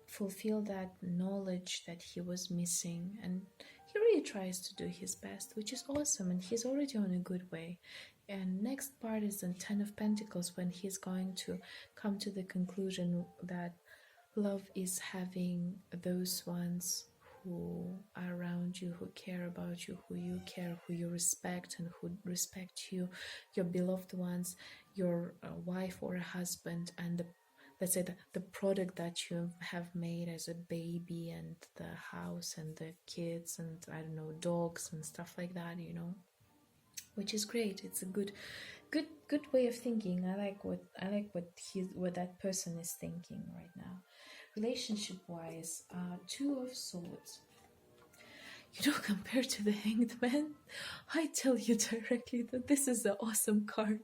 fulfill that knowledge that he was missing. And he really tries to do his best, which is awesome. And he's already on a good way. And next part is the 10 of Pentacles, when he's going to come to the conclusion that love is having those ones who are around you, who care about you, who you care, who you respect, and who respect you, your beloved ones, your wife or husband, and let's say the product that you have made as a baby, and the house and the kids and, I don't know, dogs and stuff like that, you know, which is great. It's a good way of thinking. I like what that person is thinking right now. Relationship wise, 2 of Swords. You know, compared to the Hanged Man, I tell you directly that this is an awesome card.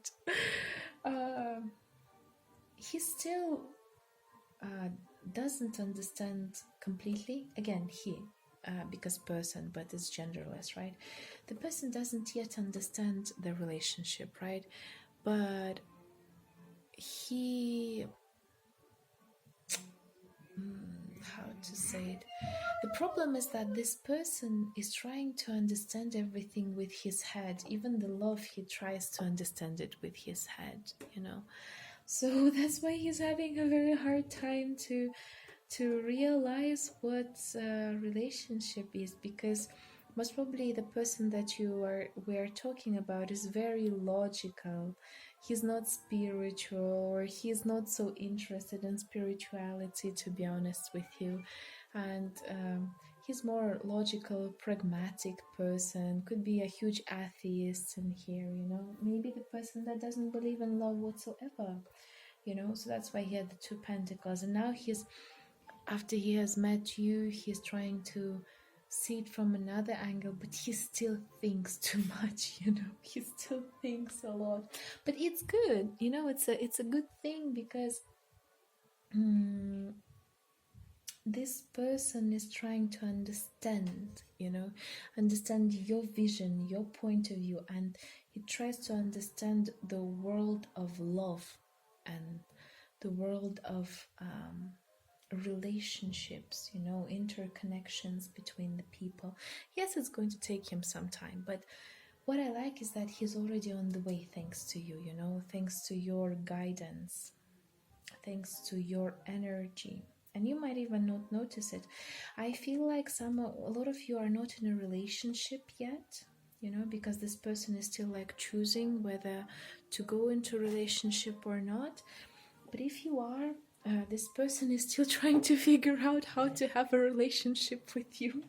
He still doesn't understand completely. Again, because person, but it's genderless, right? The person doesn't yet understand the relationship, right? But he say it. The problem is that this person is trying to understand everything with his head. Even the love, he tries to understand it with his head, you know. So that's why he's having a very hard time to realize what relationship is, because most probably the person that we're talking about is very logical. He's not spiritual, or he's not so interested in spirituality, to be honest with you. And he's more logical, pragmatic person. Could be a huge atheist in here, you know. Maybe the person that doesn't believe in love whatsoever, you know. So that's why he had the two pentacles. And now after he has met you, he's trying to see it from another angle, but he still thinks too much, you know. He still thinks a lot, but it's good, you know. It's a good thing, because this person is trying to understand, you know, understand your vision, your point of view, and he tries to understand the world of love and the world of relationships, you know, interconnections between the people. Yes, it's going to take him some time, but what I like is that he's already on the way, thanks to you, you know, thanks to your guidance, thanks to your energy. And you might even not notice it. I feel like a lot of you are not in a relationship yet, you know, because this person is still like choosing whether to go into a relationship or not. But if you are, this person is still trying to figure out how to have a relationship with you.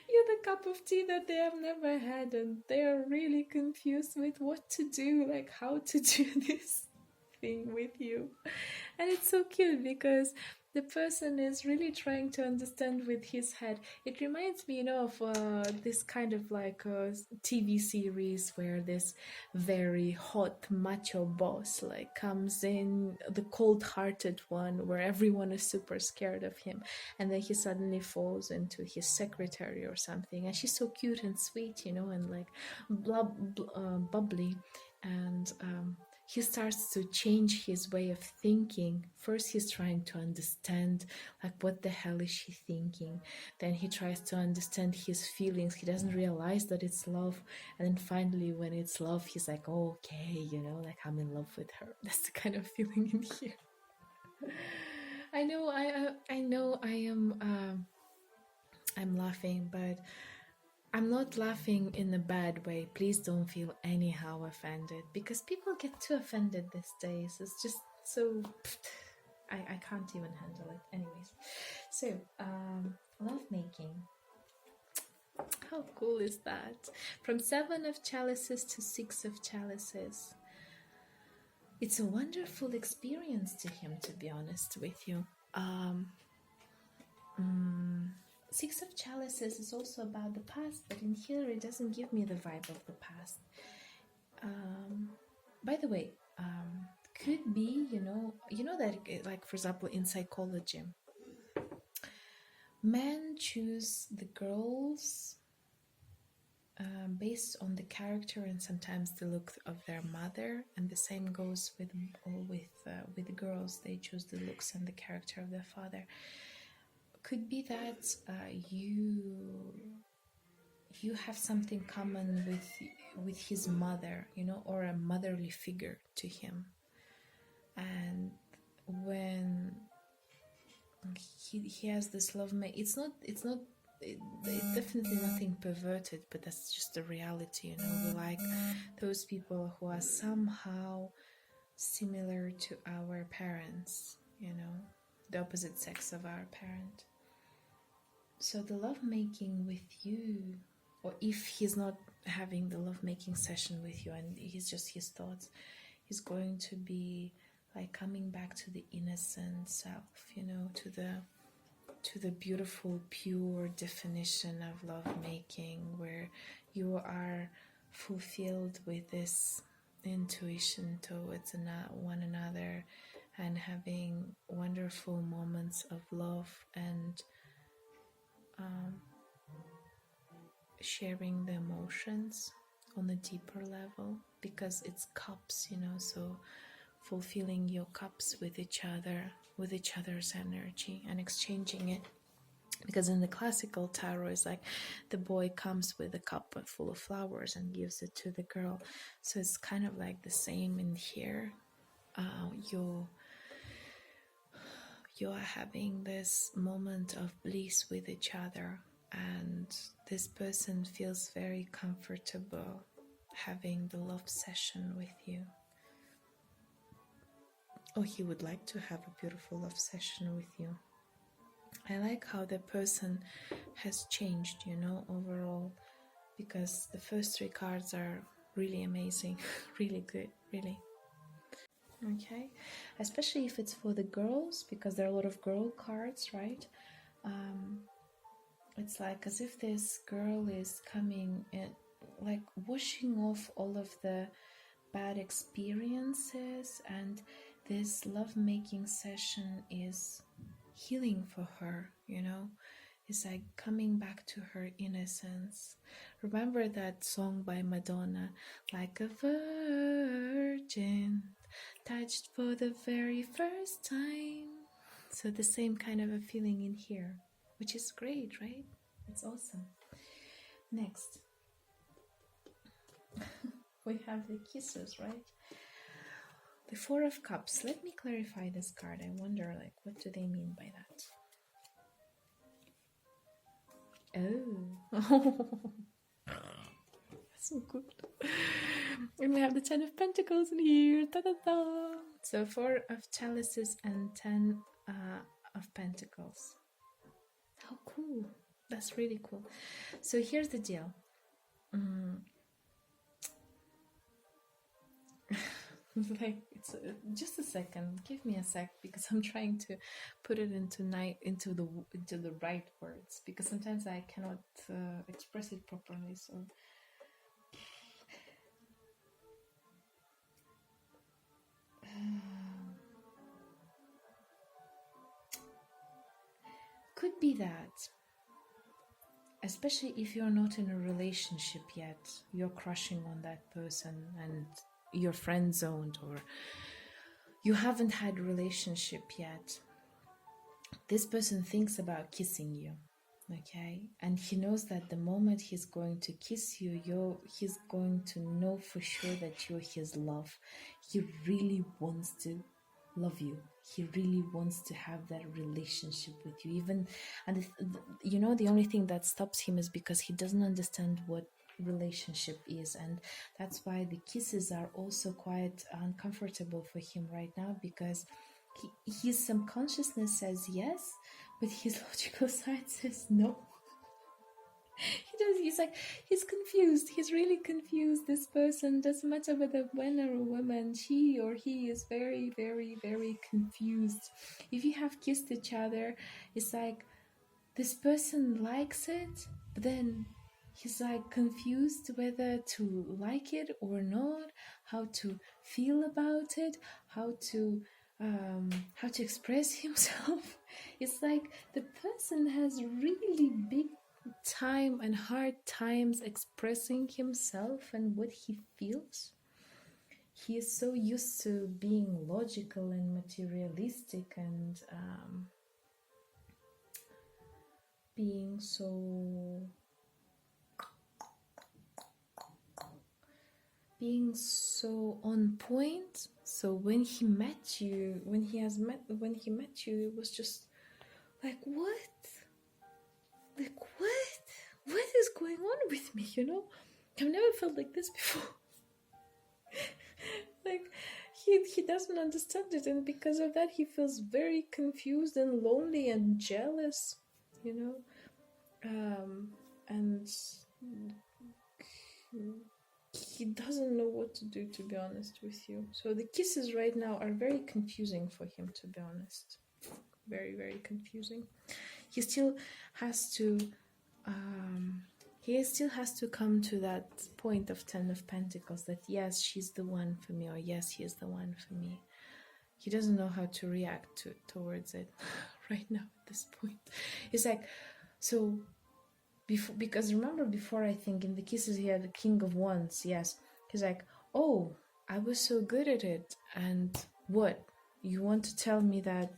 You're the cup of tea that they have never had, and they are really confused with what to do, like how to do this thing with you. And it's so cute, because the person is really trying to understand with his head. It reminds me, you know, of this kind of like TV series where this very hot macho boss like comes in, the cold-hearted one, where everyone is super scared of him, and then he suddenly falls into his secretary or something, and she's so cute and sweet, you know, and like bubbly, and he starts to change his way of thinking. First, he's trying to understand, like, what the hell is she thinking? Then he tries to understand his feelings. He doesn't realize that it's love. And then finally, when it's love, he's like, oh, okay, you know, like, I'm in love with her. That's the kind of feeling in here. I know I'm laughing, but I'm not laughing in a bad way. Please don't feel anyhow offended, because people get too offended these days. It's just so... I can't even handle it. Anyways, so, lovemaking. How cool is that? From 7 of Chalices to 6 of Chalices. It's a wonderful experience to him, to be honest with you. 6 of Chalices is also about the past, but in here it doesn't give me the vibe of the past. By the way, could be, you know that, like, for example, in psychology, men choose the girls based on the character and sometimes the look of their mother, and the same goes with girls. They choose the looks and the character of their father. Could be that you have something common with his mother, you know, or a motherly figure to him. And when he has this love it's definitely nothing perverted, but that's just the reality, you know. We like those people who are somehow similar to our parents, you know, the opposite sex of our parent. So the lovemaking with you, or if he's not having the lovemaking session with you and he's just his thoughts, he's going to be like coming back to the innocent self, you know, to the beautiful, pure definition of lovemaking, where you are fulfilled with this intuition towards one another, and having wonderful moments of love and sharing the emotions on a deeper level, because it's cups, you know, so fulfilling your cups with each other with each other's energy and exchanging it. Because in the classical tarot, it's like the boy comes with a cup full of flowers and gives it to the girl. So it's kind of like the same in here. You are having this moment of bliss with each other, and this person feels very comfortable having the love session with you. Or he would like to have a beautiful love session with you. I like how the person has changed, overall, because the first 3 cards are really amazing, really good, really. Okay, especially if it's for the girls, because there are a lot of girl cards, right? It's like as if this girl is coming in, like washing off all of the bad experiences, and this lovemaking session is healing for her, It's like coming back to her innocence. Remember that song by Madonna, like a virgin, touched for the very first time. So the same kind of a feeling in here, which is great, right? It's awesome. Next, we have the kisses, right? The 4 of Cups. Let me clarify this card. I wonder, what do they mean by that? Oh. That's so good. And we have the 10 of Pentacles in here. Ta-da-da. So 4 of Chalices and 10 of Pentacles. How cool. That's really cool. So here's the deal. It's just a second. Give me a sec, because I'm trying to put it into the right words, because sometimes I cannot express it properly. So could be that, especially if you're not in a relationship yet, you're crushing on that person and you're friend zoned, or you haven't had a relationship yet. This person thinks about kissing you, okay? And he knows that the moment he's going to kiss you, he's going to know for sure that you're his love. He really wants to love you. He really wants to have that relationship with you. The only thing that stops him is because he doesn't understand what relationship is, and that's why the kisses are also quite uncomfortable for him right now, because his subconsciousness says yes, but his logical side says no. He's confused. He's really confused. This person, doesn't matter whether man or a woman, she or he is very, very, very confused. If you have kissed each other, it's like this person likes it, but then he's confused whether to like it or not, how to feel about it, how to express himself. It's like the person has really big time and hard times expressing himself and what he feels. He is so used to being logical and materialistic and being so on point. So when he met you, it was just like, what is going on with me? I've never felt like this before. He doesn't understand it, and because of that he feels very confused and lonely and jealous, and he doesn't know what to do, to be honest with you. So the kisses right now are very confusing for him, to be honest. Very, very confusing. He still has to come to that point of 10 of Pentacles, that yes, she's the one for me, or yes, he is the one for me. He doesn't know how to react towards it right now at this point. It's like, so because remember before, I think in the kisses he had the King of Wands. Yes, he's like, oh, I was so good at it, and what, you want to tell me that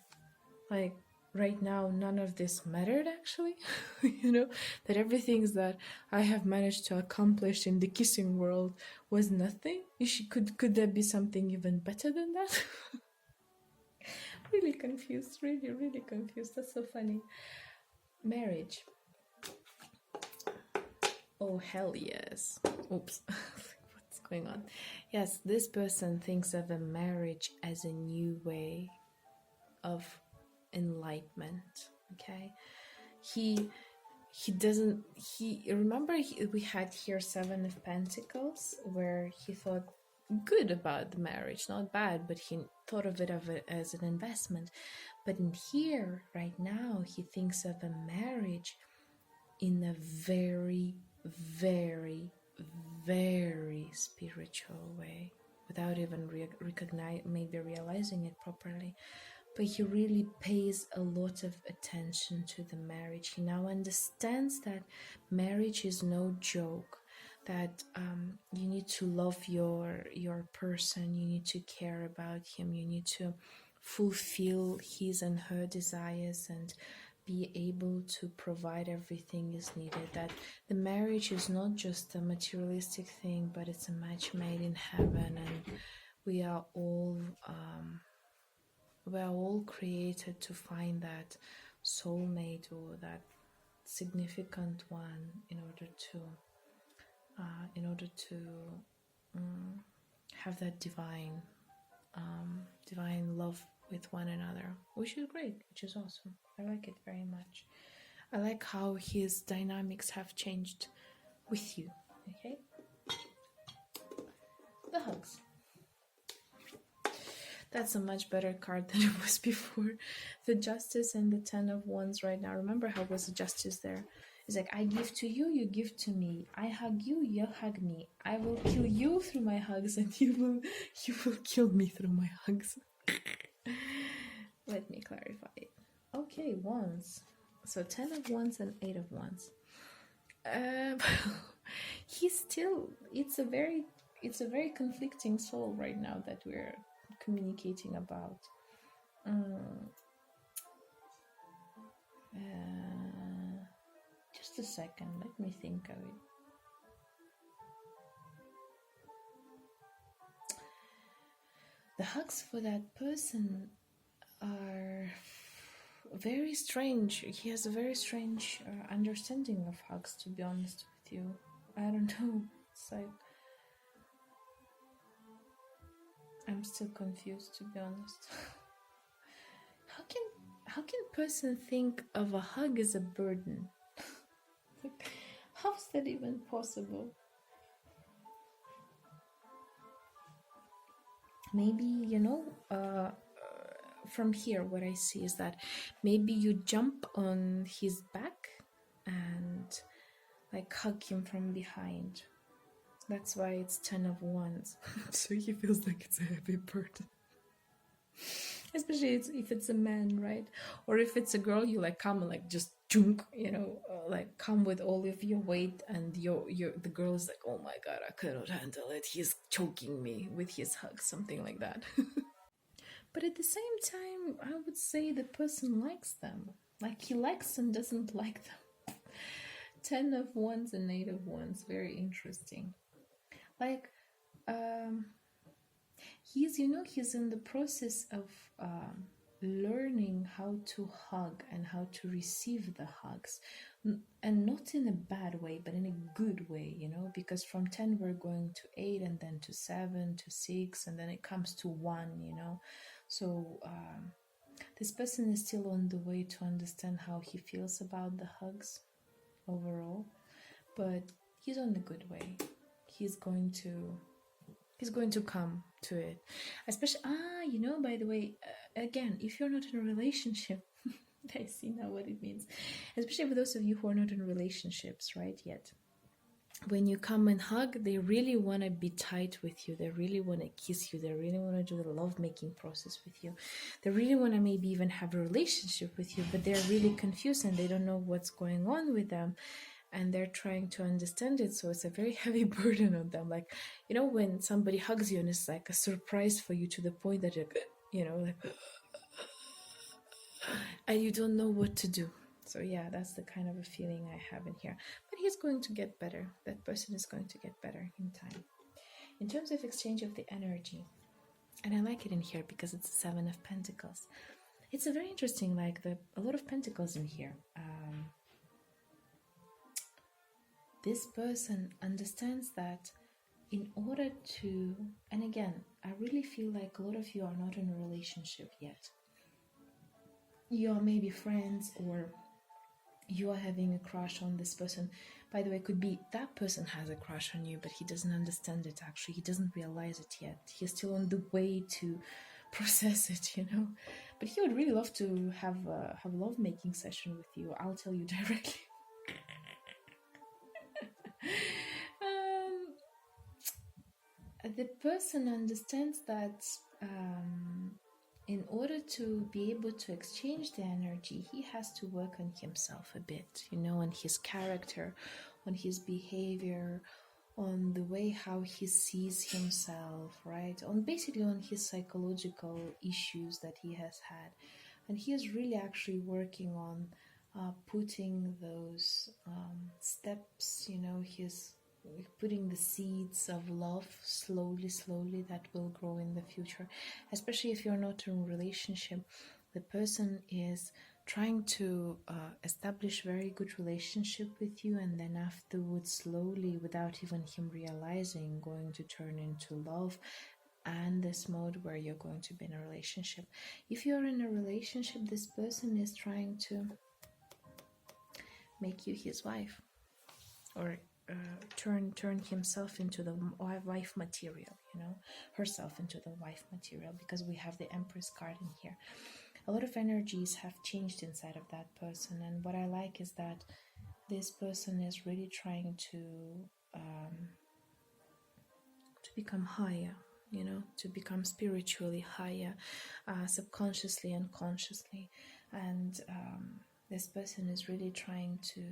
like right now none of this mattered actually. You know, that everything that I have managed to accomplish in the kissing world was nothing. Could there be something even better than that? Really confused, really confused. That's so funny. Marriage. Oh hell yes. Oops. What's going on? Yes, this person thinks of a marriage as a new way of enlightenment. Okay, he doesn't he remember we had here Seven of Pentacles, where he thought good about the marriage, not bad, but he thought of it as an investment. But in here right now he thinks of a marriage in a very very spiritual way, without even maybe realizing it properly. But he really pays a lot of attention to the marriage. He now understands that marriage is no joke, that you need to love your person, you need to care about him, you need to fulfill his and her desires and be able to provide everything is needed. That the marriage is not just a materialistic thing, but it's a match made in heaven, and we are all created to find that soulmate or that significant one in order to have that divine love with one another, which is great, which is awesome. I like it very much. I like how his dynamics have changed with you. Okay, the hugs. That's a much better card than it was before. The Justice and the Ten of Wands right now. Remember how was the Justice there? It's like, I give to you, you give to me. I hug you, you hug me. I will kill you through my hugs, and you will kill me through my hugs. Let me clarify it. Okay, Wands. So 10 of Wands and 8 of Wands. He's still. It's a very conflicting soul right now that we're communicating about. Just a second, let me think of it. The hugs for that person are very strange. He has a very strange understanding of hugs, to be honest with you. I don't know. It's like, I'm still confused, to be honest. How can a person think of a hug as a burden? How is that even possible? Maybe, from here what I see is that maybe you jump on his back and like hug him from behind. That's why it's 10 of Wands. So he feels like it's a heavy burden. Especially if it's a man, right? Or if it's a girl, you like come and like just junk, like come with all of your weight, and the girl is like, oh my god, I cannot handle it. He's choking me with his hug, something like that. But at the same time, I would say the person likes them. Like he likes and doesn't like them. 10 of Wands and 8 of Wands, very interesting. Like, he's in the process of learning how to hug and how to receive the hugs, and not in a bad way, but in a good way, because from 10 we're going to 8, and then to 7, to 6, and then it comes to 1, so this person is still on the way to understand how he feels about the hugs overall, but he's on the good way. He's going to come to it, especially by the way, again, if you're not in a relationship, I see now what it means, especially for those of you who are not in relationships right yet. When you come and hug, they really want to be tight with you, they really want to kiss you, they really want to do the love-making process with you, they really want to maybe even have a relationship with you, but they're really confused and they don't know what's going on with them, and they're trying to understand it. So it's a very heavy burden on them. Like, when somebody hugs you and it's like a surprise for you, to the point that you're, like, and you don't know what to do. So yeah, that's the kind of a feeling I have in here. But he's going to get better. That person is going to get better in time. In terms of exchange of the energy, and I like it in here because it's the Seven of Pentacles. It's a very interesting, like a lot of pentacles in here. This person understands that in order to, and again, I really feel like a lot of you are not in a relationship yet. You are maybe friends, or you are having a crush on this person. By the way, it could be that person has a crush on you, but he doesn't understand it actually. He doesn't realize it yet. He's still on the way to process it, you know. But he would really love to have a love-making session with you. I'll tell you directly. The person understands that in order to be able to exchange the energy, he has to work on himself a bit, you know, on his character, on his behavior, on the way how he sees himself, right? On basically on his psychological issues that he has had. And he is really actually working on putting those steps, you know, he's putting the seeds of love slowly that will grow in the future. Especially if you're not in a relationship, the person is trying to establish very good relationship with you, and then afterwards slowly, without even him realizing, going to turn into love, and this mode where you're going to be in a relationship. If you're in a relationship, this person is trying to make you his wife, or turn himself into the wife material, you know, herself into the wife material, because we have the Empress card in here. A lot of energies have changed inside of that person, and what I like is that this person is really trying to become higher, you know, to become spiritually higher, subconsciously and consciously. And this person is really trying to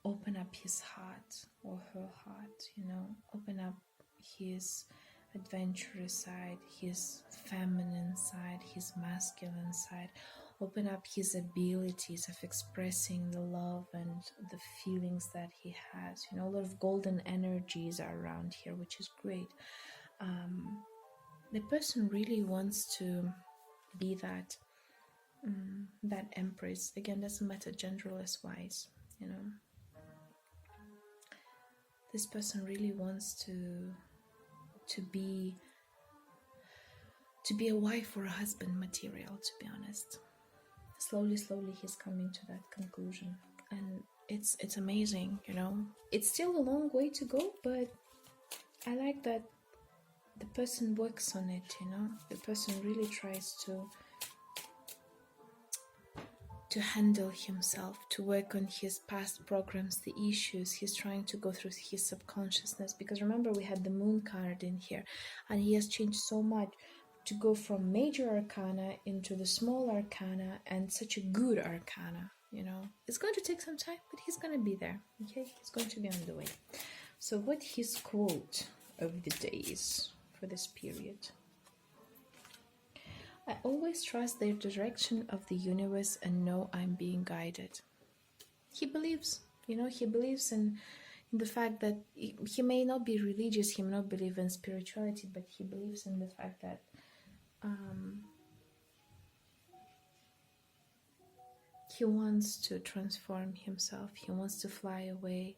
open up his heart, or her heart, you know, open up his adventurous side, his feminine side, his masculine side, open up his abilities of expressing the love and the feelings that he has. You know, a lot of golden energies are around here, which is great. The person really wants to be that empress. Again, doesn't matter genderless wise, you know. This person really wants to be a wife or a husband material, to be honest. Slowly he's coming to that conclusion, and it's amazing, you know. It's still a long way to go, but I like that the person works on it, you know. The person really tries to handle himself, to work on his past programs, the issues. He's trying to go through his subconsciousness, because remember we had the moon card in here, and he has changed so much to go from major arcana into the small arcana, and such a good arcana, you know. It's going to take some time, but he's going to be there, okay? He's going to be on the way. So what his quote of the day is for this period: I always trust the direction of the universe and know I'm being guided. He believes, you know, he believes in the fact that he may not be religious, he may not believe in spirituality, but he believes in the fact that he wants to transform himself. He wants to fly away.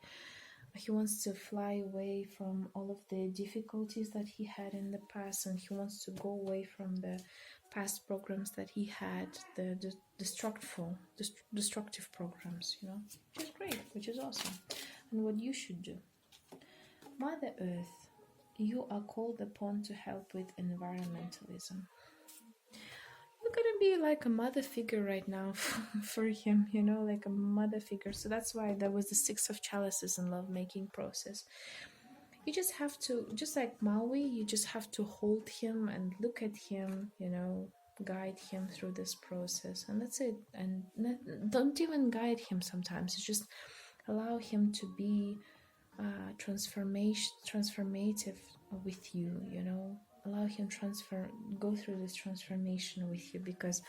He wants to fly away from all of the difficulties that he had in the past, and he wants to go away from the past programs that he had, the destructive programs, you know, which is great, which is awesome, and what you should do. Mother Earth, you are called upon to help with environmentalism. You're gonna be like a mother figure right now for him, you know, like a mother figure. So that's why there was the Six of Chalices in love-making process. You just have to, just like Maui, you just have to hold him and look at him, you know, guide him through this process, and that's it. And don't even guide him sometimes, just allow him to be transformative with you, you know. Allow him go through this transformation with you, because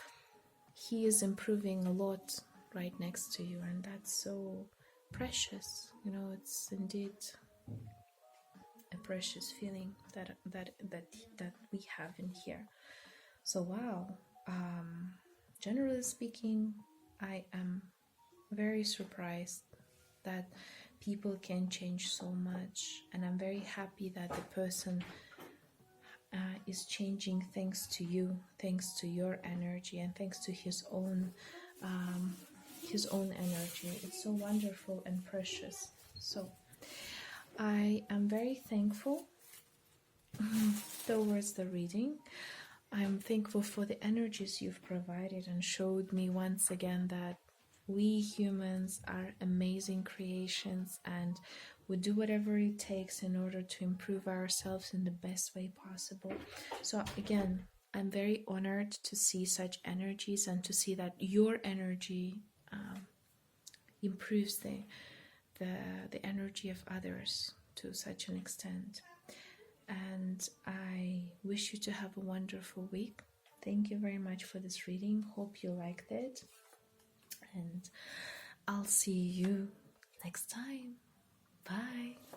he is improving a lot right next to you, and that's so precious. You know, it's indeed a precious feeling that we have in here. So wow, generally speaking, I am very surprised that people can change so much, and I'm very happy that the person is changing thanks to you, thanks to your energy, and thanks to his own energy. It's so wonderful and precious. So I am very thankful towards the reading. I'm thankful for the energies you've provided and showed me once again that we humans are amazing creations, and we do whatever it takes in order to improve ourselves in the best way possible. So again, I'm very honored to see such energies and to see that your energy improves the energy of others to such an extent. And I wish you to have a wonderful week. Thank you very much for this reading. Hope you liked it. And I'll see you next time. Bye.